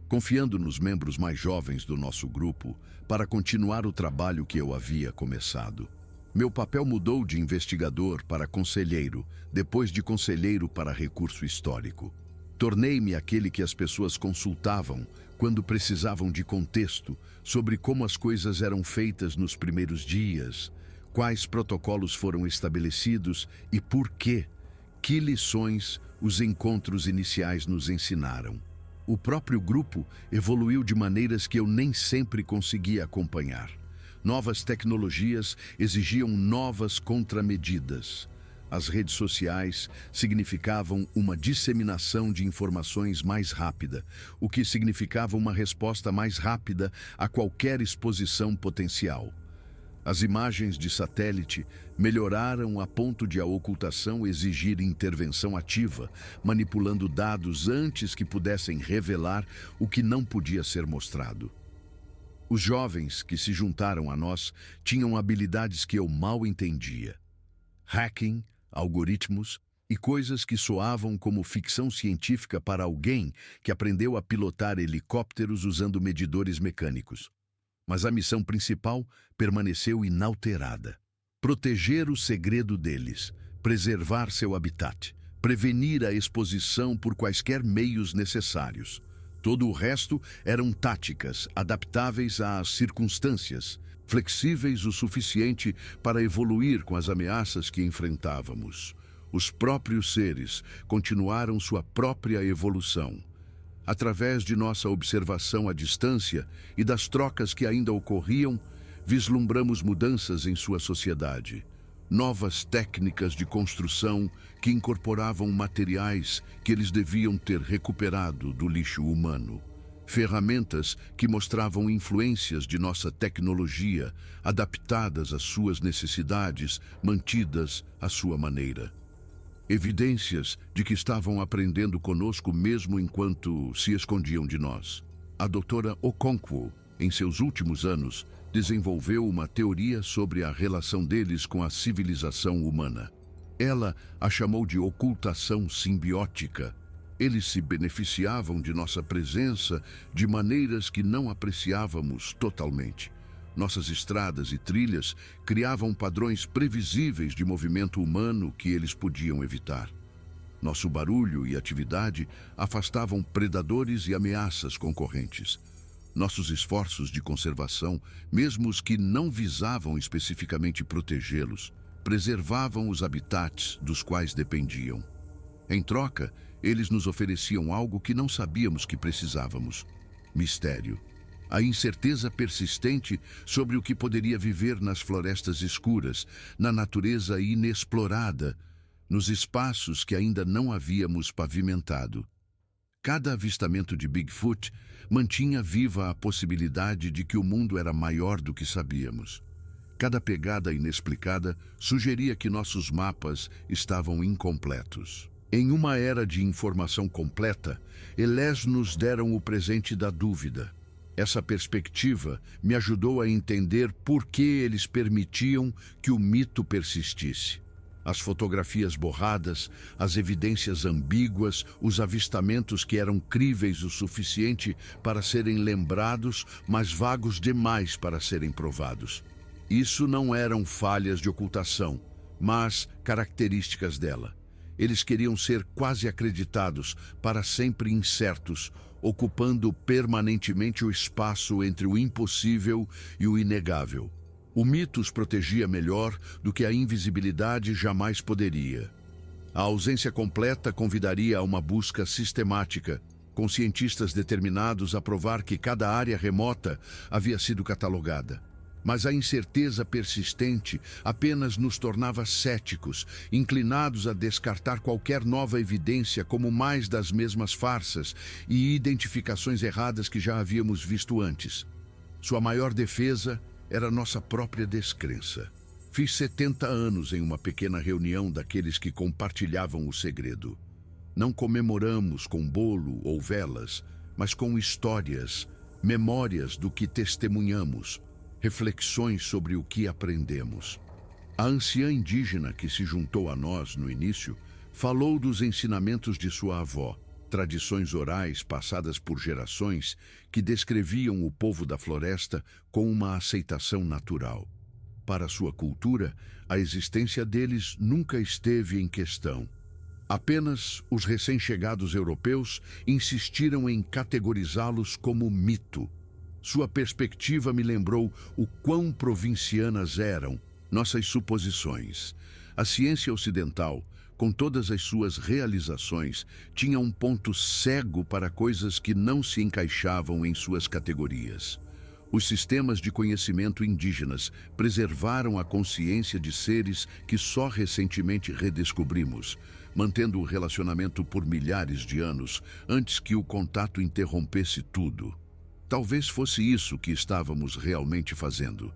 confiando nos membros mais jovens do nosso grupo para continuar o trabalho que eu havia começado. Meu papel mudou de investigador para conselheiro, depois de conselheiro para recurso histórico. Tornei-me aquele que as pessoas consultavam quando precisavam de contexto sobre como as coisas eram feitas nos primeiros dias, quais protocolos foram estabelecidos e por quê, que lições os encontros iniciais nos ensinaram. O próprio grupo evoluiu de maneiras que eu nem sempre conseguia acompanhar. Novas tecnologias exigiam novas contramedidas. As redes sociais significavam uma disseminação de informações mais rápida, o que significava uma resposta mais rápida a qualquer exposição potencial. As imagens de satélite melhoraram a ponto de a ocultação exigir intervenção ativa, manipulando dados antes que pudessem revelar o que não podia ser mostrado. Os jovens que se juntaram a nós tinham habilidades que eu mal entendia. hacking, algoritmos e coisas que soavam como ficção científica para alguém que aprendeu a pilotar helicópteros usando medidores mecânicos. Mas a missão principal permaneceu inalterada: proteger o segredo deles, preservar seu habitat, prevenir a exposição por quaisquer meios necessários. Todo o resto eram táticas adaptáveis às circunstâncias, flexíveis o suficiente para evoluir com as ameaças que enfrentávamos. Os próprios seres continuaram sua própria evolução. Através de nossa observação à distância e das trocas que ainda ocorriam, vislumbramos mudanças em sua sociedade. Novas técnicas de construção que incorporavam materiais que eles deviam ter recuperado do lixo humano. Ferramentas que mostravam influências de nossa tecnologia, adaptadas às suas necessidades, mantidas à sua maneira. Evidências de que estavam aprendendo conosco mesmo enquanto se escondiam de nós. A doutora Okonkwo, em seus últimos anos, desenvolveu uma teoria sobre a relação deles com a civilização humana. Ela a chamou de ocultação simbiótica. Eles se beneficiavam de nossa presença de maneiras que não apreciávamos totalmente. Nossas estradas e trilhas criavam padrões previsíveis de movimento humano que eles podiam evitar. Nosso barulho e atividade afastavam predadores e ameaças concorrentes. Nossos esforços de conservação, mesmo os que não visavam especificamente protegê-los, preservavam os habitats dos quais dependiam. Em troca, eles nos ofereciam algo que não sabíamos que precisávamos: mistério. A incerteza persistente sobre o que poderia viver nas florestas escuras, na natureza inexplorada, nos espaços que ainda não havíamos pavimentado. Cada avistamento de Bigfoot mantinha viva a possibilidade de que o mundo era maior do que sabíamos. Cada pegada inexplicada sugeria que nossos mapas estavam incompletos. Em uma era de informação completa, eles nos deram o presente da dúvida. Essa perspectiva me ajudou a entender por que eles permitiam que o mito persistisse. As fotografias borradas, as evidências ambíguas, os avistamentos que eram críveis o suficiente para serem lembrados, mas vagos demais para serem provados. Isso não eram falhas de ocultação, mas características dela. Eles queriam ser quase acreditados, para sempre incertos, ocupando permanentemente o espaço entre o impossível e o inegável. O mito os protegia melhor do que a invisibilidade jamais poderia. A ausência completa convidaria a uma busca sistemática, com cientistas determinados a provar que cada área remota havia sido catalogada. Mas a incerteza persistente apenas nos tornava céticos, inclinados a descartar qualquer nova evidência como mais das mesmas farsas e identificações erradas que já havíamos visto antes. Sua maior defesa era nossa própria descrença. Fiz 70 anos em uma pequena reunião daqueles que compartilhavam o segredo. Não comemoramos com bolo ou velas, mas com histórias, memórias do que testemunhamos, reflexões sobre o que aprendemos. A anciã indígena que se juntou a nós no início falou dos ensinamentos de sua avó, tradições orais passadas por gerações que descreviam o povo da floresta com uma aceitação natural. Para sua cultura, a existência deles nunca esteve em questão. Apenas os recém-chegados europeus insistiram em categorizá-los como mito. Sua perspectiva me lembrou o quão provincianas eram nossas suposições. A ciência ocidental, com todas as suas realizações, tinha um ponto cego para coisas que não se encaixavam em suas categorias. Os sistemas de conhecimento indígenas preservaram a consciência de seres que só recentemente redescobrimos, mantendo o relacionamento por milhares de anos antes que o contato interrompesse tudo. Talvez fosse isso que estávamos realmente fazendo.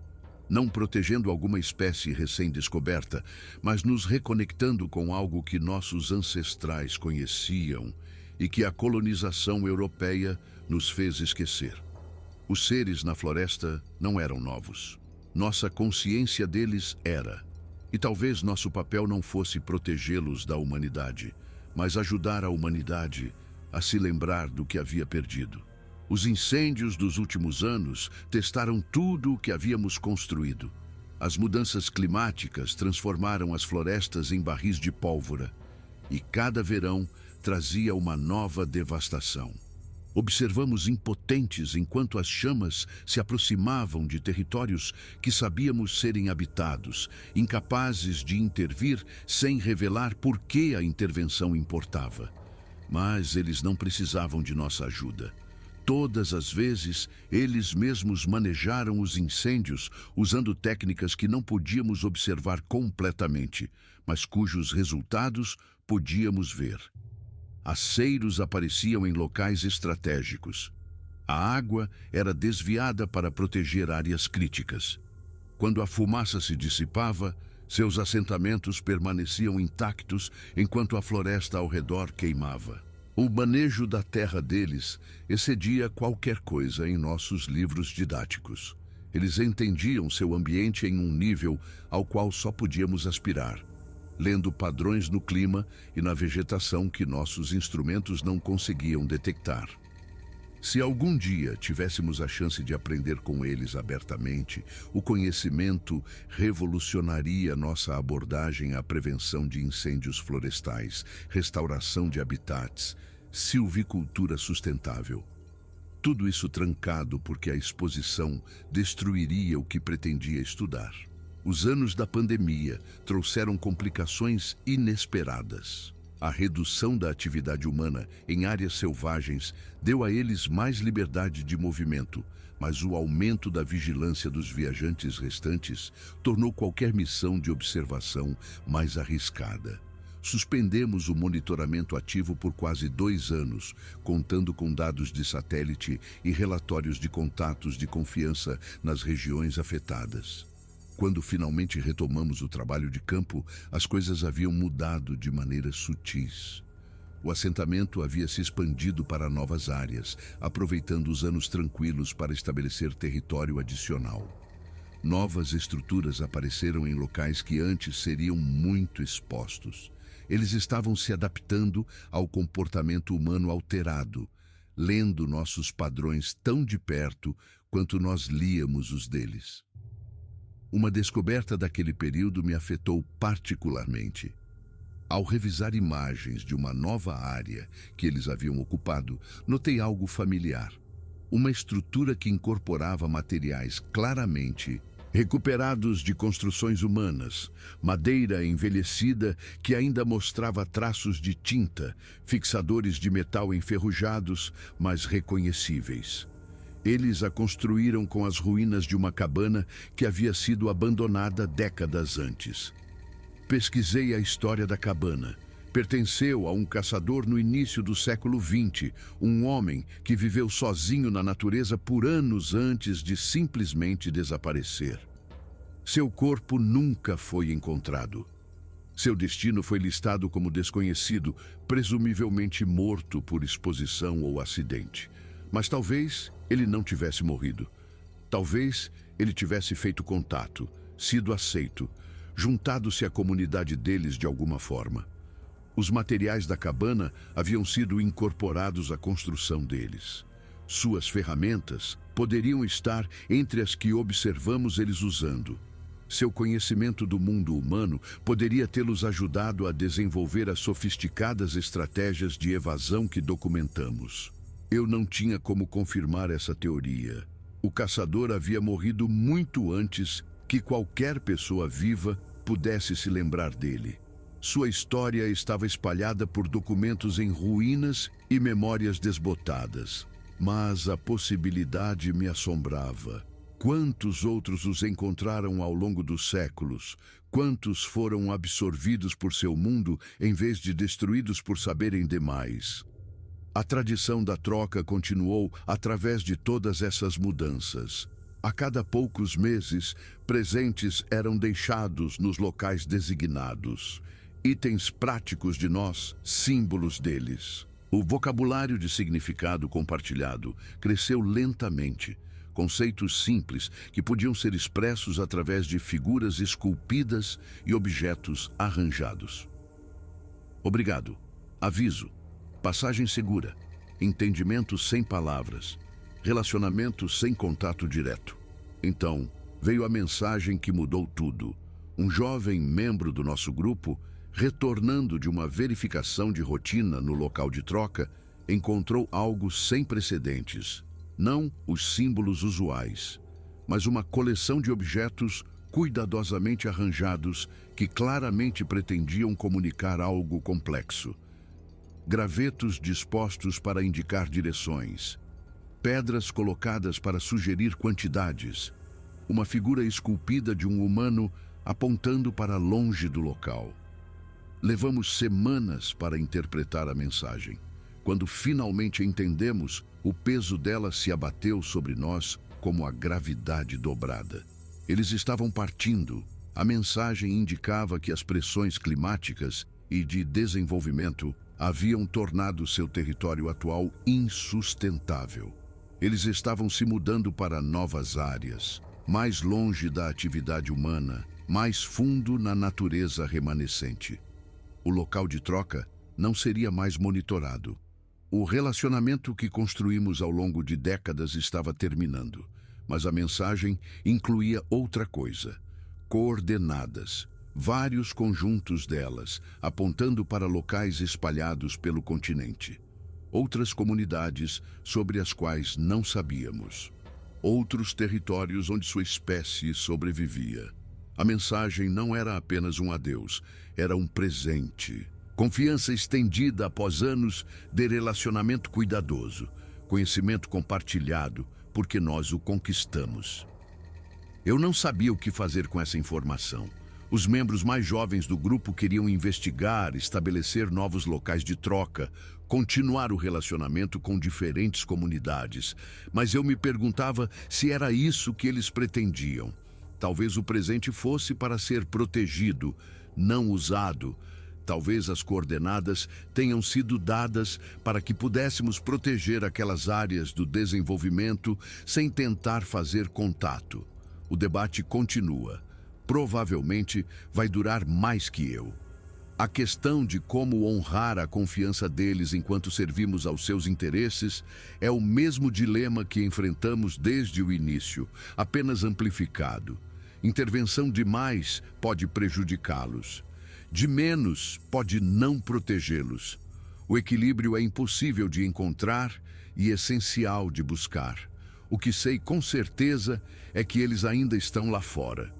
Não protegendo alguma espécie recém-descoberta, mas nos reconectando com algo que nossos ancestrais conheciam e que a colonização europeia nos fez esquecer. Os seres na floresta não eram novos. Nossa consciência deles era. E talvez nosso papel não fosse protegê-los da humanidade, mas ajudar a humanidade a se lembrar do que havia perdido. Os incêndios dos últimos anos testaram tudo o que havíamos construído. As mudanças climáticas transformaram as florestas em barris de pólvora, e cada verão trazia uma nova devastação. Observamos impotentes enquanto as chamas se aproximavam de territórios que sabíamos serem habitados, incapazes de intervir sem revelar por que a intervenção importava. Mas eles não precisavam de nossa ajuda. Todas as vezes, eles mesmos manejaram os incêndios usando técnicas que não podíamos observar completamente, mas cujos resultados podíamos ver. Aceiros apareciam em locais estratégicos. A água era desviada para proteger áreas críticas. Quando a fumaça se dissipava, seus assentamentos permaneciam intactos enquanto a floresta ao redor queimava. O manejo da terra deles excedia qualquer coisa em nossos livros didáticos. Eles entendiam seu ambiente em um nível ao qual só podíamos aspirar, lendo padrões no clima e na vegetação que nossos instrumentos não conseguiam detectar. Se algum dia tivéssemos a chance de aprender com eles abertamente, o conhecimento revolucionaria nossa abordagem à prevenção de incêndios florestais, restauração de habitats, silvicultura sustentável. Tudo isso trancado porque a exposição destruiria o que pretendia estudar. Os anos da pandemia trouxeram complicações inesperadas. A redução da atividade humana em áreas selvagens deu a eles mais liberdade de movimento, mas o aumento da vigilância dos viajantes restantes tornou qualquer missão de observação mais arriscada. Suspendemos o monitoramento ativo por quase 2 anos, contando com dados de satélite e relatórios de contatos de confiança nas regiões afetadas. Quando finalmente retomamos o trabalho de campo, as coisas haviam mudado de maneiras sutis. O assentamento havia se expandido para novas áreas, aproveitando os anos tranquilos para estabelecer território adicional. Novas estruturas apareceram em locais que antes seriam muito expostos. Eles estavam se adaptando ao comportamento humano alterado, lendo nossos padrões tão de perto quanto nós líamos os deles. Uma descoberta daquele período me afetou particularmente. Ao revisar imagens de uma nova área que eles haviam ocupado, notei algo familiar. Uma estrutura que incorporava materiais claramente recuperados de construções humanas, madeira envelhecida que ainda mostrava traços de tinta, fixadores de metal enferrujados, mas reconhecíveis. Eles a construíram com as ruínas de uma cabana que havia sido abandonada décadas antes. Pesquisei a história da cabana. Pertenceu a um caçador no início do século XX, um homem que viveu sozinho na natureza por anos antes de simplesmente desaparecer. Seu corpo nunca foi encontrado. Seu destino foi listado como desconhecido, presumivelmente morto por exposição ou acidente. Mas talvez ele não tivesse morrido. Talvez ele tivesse feito contato, sido aceito, juntado-se à comunidade deles de alguma forma. Os materiais da cabana haviam sido incorporados à construção deles. Suas ferramentas poderiam estar entre as que observamos eles usando. Seu conhecimento do mundo humano poderia tê-los ajudado a desenvolver as sofisticadas estratégias de evasão que documentamos. Eu não tinha como confirmar essa teoria. O caçador havia morrido muito antes que qualquer pessoa viva pudesse se lembrar dele. Sua história estava espalhada por documentos em ruínas e memórias desbotadas. Mas a possibilidade me assombrava. Quantos outros os encontraram ao longo dos séculos? Quantos foram absorvidos por seu mundo em vez de destruídos por saberem demais? A tradição da troca continuou através de todas essas mudanças. A cada poucos meses, presentes eram deixados nos locais designados. Itens práticos de nós, símbolos deles. O vocabulário de significado compartilhado cresceu lentamente. conceitos simples que podiam ser expressos através de figuras esculpidas e objetos arranjados. Obrigado. Aviso. Passagem segura. Entendimento sem palavras. Relacionamento sem contato direto. Então, veio a mensagem que mudou tudo. Um jovem membro do nosso grupo, retornando de uma verificação de rotina no local de troca, encontrou algo sem precedentes. Não os símbolos usuais, mas uma coleção de objetos cuidadosamente arranjados que claramente pretendiam comunicar algo complexo. Gravetos dispostos para indicar direções, pedras colocadas para sugerir quantidades, uma figura esculpida de um humano apontando para longe do local. Levamos semanas para interpretar a mensagem. Quando finalmente entendemos, o peso dela se abateu sobre nós como a gravidade dobrada. Eles estavam partindo. A mensagem indicava que as pressões climáticas e de desenvolvimento haviam tornado seu território atual insustentável. Eles estavam se mudando para novas áreas, mais longe da atividade humana, mais fundo na natureza remanescente. O local de troca não seria mais monitorado. O relacionamento que construímos ao longo de décadas estava terminando, mas a mensagem incluía outra coisa: coordenadas, vários conjuntos delas, apontando para locais espalhados pelo continente. Outras comunidades sobre as quais não sabíamos. Outros territórios onde sua espécie sobrevivia. A mensagem não era apenas um adeus, era um presente. Confiança estendida após anos de relacionamento cuidadoso, conhecimento compartilhado, porque nós o conquistamos. Eu não sabia o que fazer com essa informação. Os membros mais jovens do grupo queriam investigar, estabelecer novos locais de troca, continuar o relacionamento com diferentes comunidades, mas eu me perguntava se era isso que eles pretendiam. Talvez o presente fosse para ser protegido, não usado. Talvez as coordenadas tenham sido dadas para que pudéssemos proteger aquelas áreas do desenvolvimento sem tentar fazer contato. O debate continua. Provavelmente vai durar mais que eu. A questão de como honrar a confiança deles enquanto servimos aos seus interesses é o mesmo dilema que enfrentamos desde o início, apenas amplificado. Intervenção demais pode prejudicá-los. De menos pode não protegê-los. O equilíbrio é impossível de encontrar e essencial de buscar. O que sei com certeza é que eles ainda estão lá fora.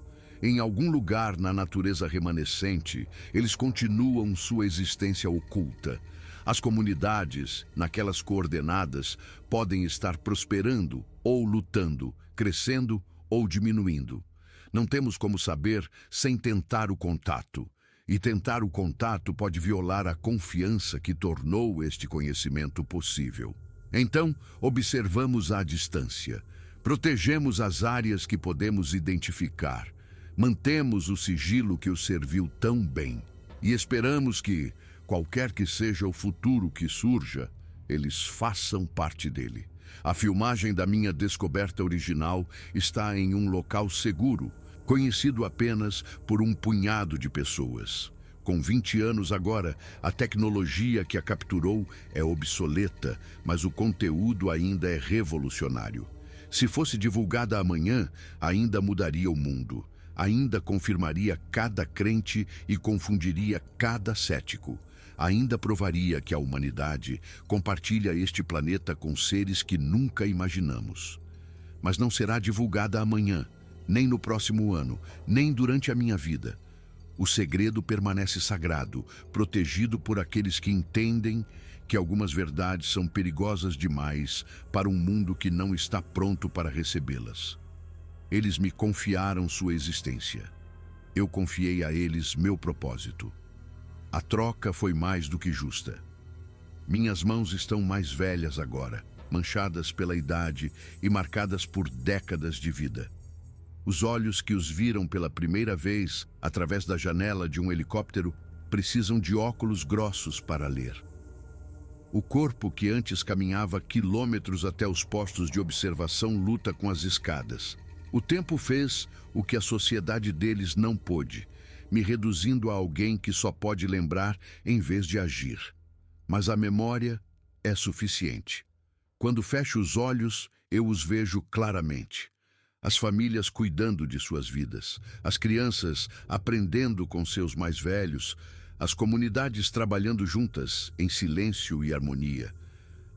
Em algum lugar na natureza remanescente, eles continuam sua existência oculta. As comunidades, naquelas coordenadas, podem estar prosperando ou lutando, crescendo ou diminuindo. Não temos como saber sem tentar o contato. E tentar o contato pode violar a confiança que tornou este conhecimento possível. Então, observamos à distância. Protegemos as áreas que podemos identificar. Mantemos o sigilo que os serviu tão bem. E esperamos que, qualquer que seja o futuro que surja, eles façam parte dele. A filmagem da minha descoberta original está em um local seguro, conhecido apenas por um punhado de pessoas. Com 20 anos agora, a tecnologia que a capturou é obsoleta, mas o conteúdo ainda é revolucionário. Se fosse divulgada amanhã, ainda mudaria o mundo. Ainda confirmaria cada crente e confundiria cada cético. Ainda provaria que a humanidade compartilha este planeta com seres que nunca imaginamos. Mas não será divulgada amanhã, nem no próximo ano, nem durante a minha vida. O segredo permanece sagrado, protegido por aqueles que entendem que algumas verdades são perigosas demais para um mundo que não está pronto para recebê-las. Eles me confiaram sua existência. Eu confiei a eles meu propósito. A troca foi mais do que justa. Minhas mãos estão mais velhas agora, manchadas pela idade e marcadas por décadas de vida. Os olhos que os viram pela primeira vez através da janela de um helicóptero precisam de óculos grossos para ler. O corpo que antes caminhava quilômetros até os postos de observação luta com as escadas. O tempo fez o que a sociedade deles não pôde, me reduzindo a alguém que só pode lembrar em vez de agir. Mas a memória é suficiente. Quando fecho os olhos, eu os vejo claramente. As famílias cuidando de suas vidas, as crianças aprendendo com seus mais velhos, as comunidades trabalhando juntas em silêncio e harmonia.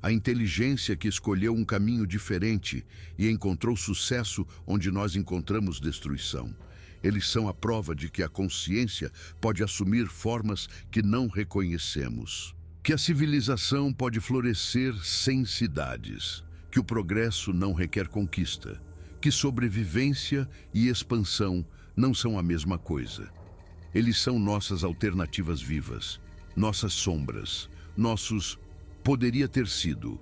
A inteligência que escolheu um caminho diferente e encontrou sucesso onde nós encontramos destruição. Eles são a prova de que a consciência pode assumir formas que não reconhecemos. Que a civilização pode florescer sem cidades. Que o progresso não requer conquista. Que sobrevivência e expansão não são a mesma coisa. Eles são nossas alternativas vivas, nossas sombras, nossos poderia ter sido.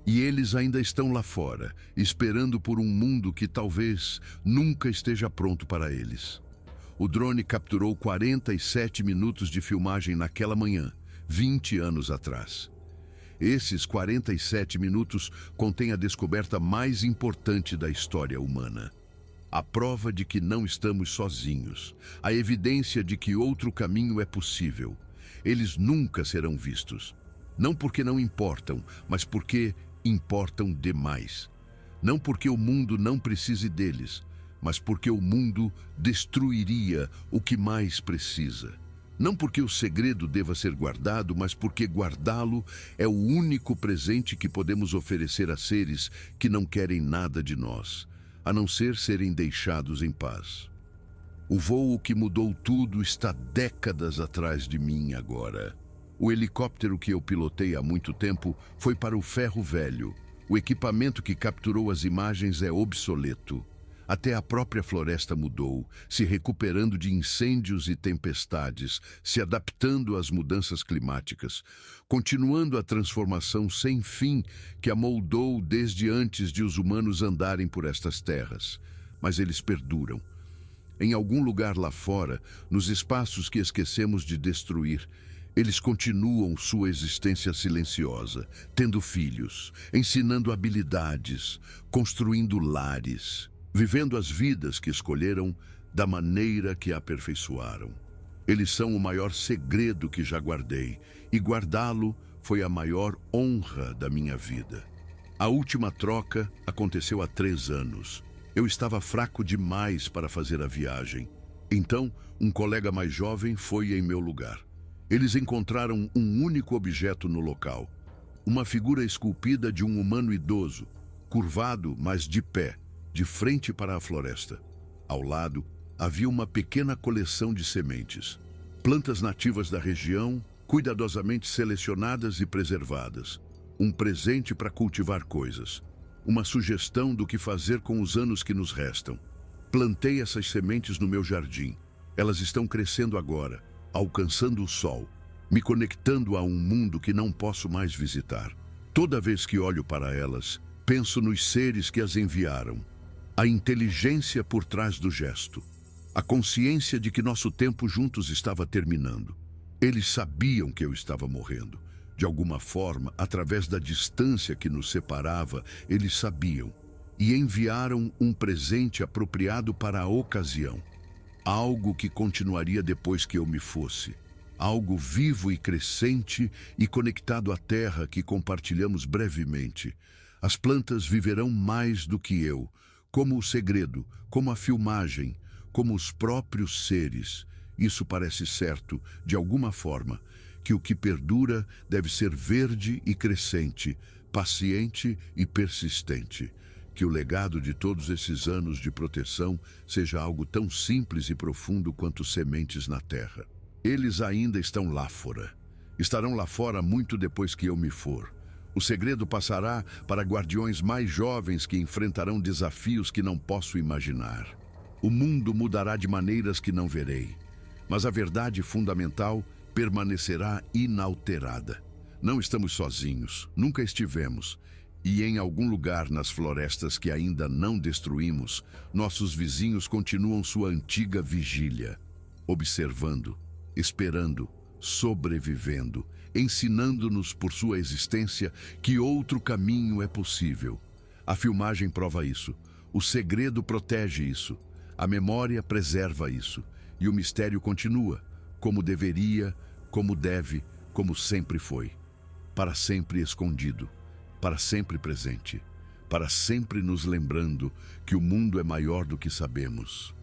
E eles ainda estão lá fora, esperando por um mundo que talvez nunca esteja pronto para eles. O drone capturou 47 minutos de filmagem naquela manhã, 20 anos atrás. Esses 47 minutos contêm a descoberta mais importante da história humana. A prova de que não estamos sozinhos. A evidência de que outro caminho é possível. Eles nunca serão vistos. Não porque não importam, mas porque importam demais. Não porque o mundo não precise deles, mas porque o mundo destruiria o que mais precisa. Não porque o segredo deva ser guardado, mas porque guardá-lo é o único presente que podemos oferecer a seres que não querem nada de nós, a não ser serem deixados em paz. O voo que mudou tudo está décadas atrás de mim agora. O helicóptero que eu pilotei há muito tempo foi para o ferro velho. O equipamento que capturou as imagens é obsoleto. Até a própria floresta mudou, se recuperando de incêndios e tempestades, se adaptando às mudanças climáticas, continuando a transformação sem fim que a moldou desde antes de os humanos andarem por estas terras. Mas eles perduram. Em algum lugar lá fora, nos espaços que esquecemos de destruir, eles continuam sua existência silenciosa, tendo filhos, ensinando habilidades, construindo lares, vivendo as vidas que escolheram da maneira que a aperfeiçoaram. Eles são o maior segredo que já guardei, e guardá-lo foi a maior honra da minha vida. A última troca aconteceu há 3 anos. Eu estava fraco demais para fazer a viagem. Então, um colega mais jovem foi em meu lugar. Eles encontraram um único objeto no local. Uma figura esculpida de um humano idoso, curvado, mas de pé, de frente para a floresta. Ao lado, havia uma pequena coleção de sementes. Plantas nativas da região, cuidadosamente selecionadas e preservadas. Um presente para cultivar coisas. Uma sugestão do que fazer com os anos que nos restam. Plantei essas sementes no meu jardim. Elas estão crescendo agora, alcançando o sol, me conectando a um mundo que não posso mais visitar. Toda vez que olho para elas, penso nos seres que as enviaram. A inteligência por trás do gesto. A consciência de que nosso tempo juntos estava terminando. Eles sabiam que eu estava morrendo. De alguma forma, através da distância que nos separava, eles sabiam. E enviaram um presente apropriado para a ocasião. Algo que continuaria depois que eu me fosse. Algo vivo e crescente e conectado à terra que compartilhamos brevemente. As plantas viverão mais do que eu, como o segredo, como a filmagem, como os próprios seres. Isso parece certo, de alguma forma, que o que perdura deve ser verde e crescente, paciente e persistente. Que o legado de todos esses anos de proteção seja algo tão simples e profundo quanto sementes na terra. Eles ainda estão lá fora. Estarão lá fora muito depois que eu me for. O segredo passará para guardiões mais jovens que enfrentarão desafios que não posso imaginar. O mundo mudará de maneiras que não verei, mas a verdade fundamental permanecerá inalterada. Não estamos sozinhos, nunca estivemos, e em algum lugar nas florestas que ainda não destruímos, nossos vizinhos continuam sua antiga vigília, observando, esperando, sobrevivendo, ensinando-nos por sua existência que outro caminho é possível. A filmagem prova isso, o segredo protege isso, a memória preserva isso, e o mistério continua, como deveria, como deve, como sempre foi. Para sempre escondido, para sempre presente, para sempre nos lembrando que o mundo é maior do que sabemos.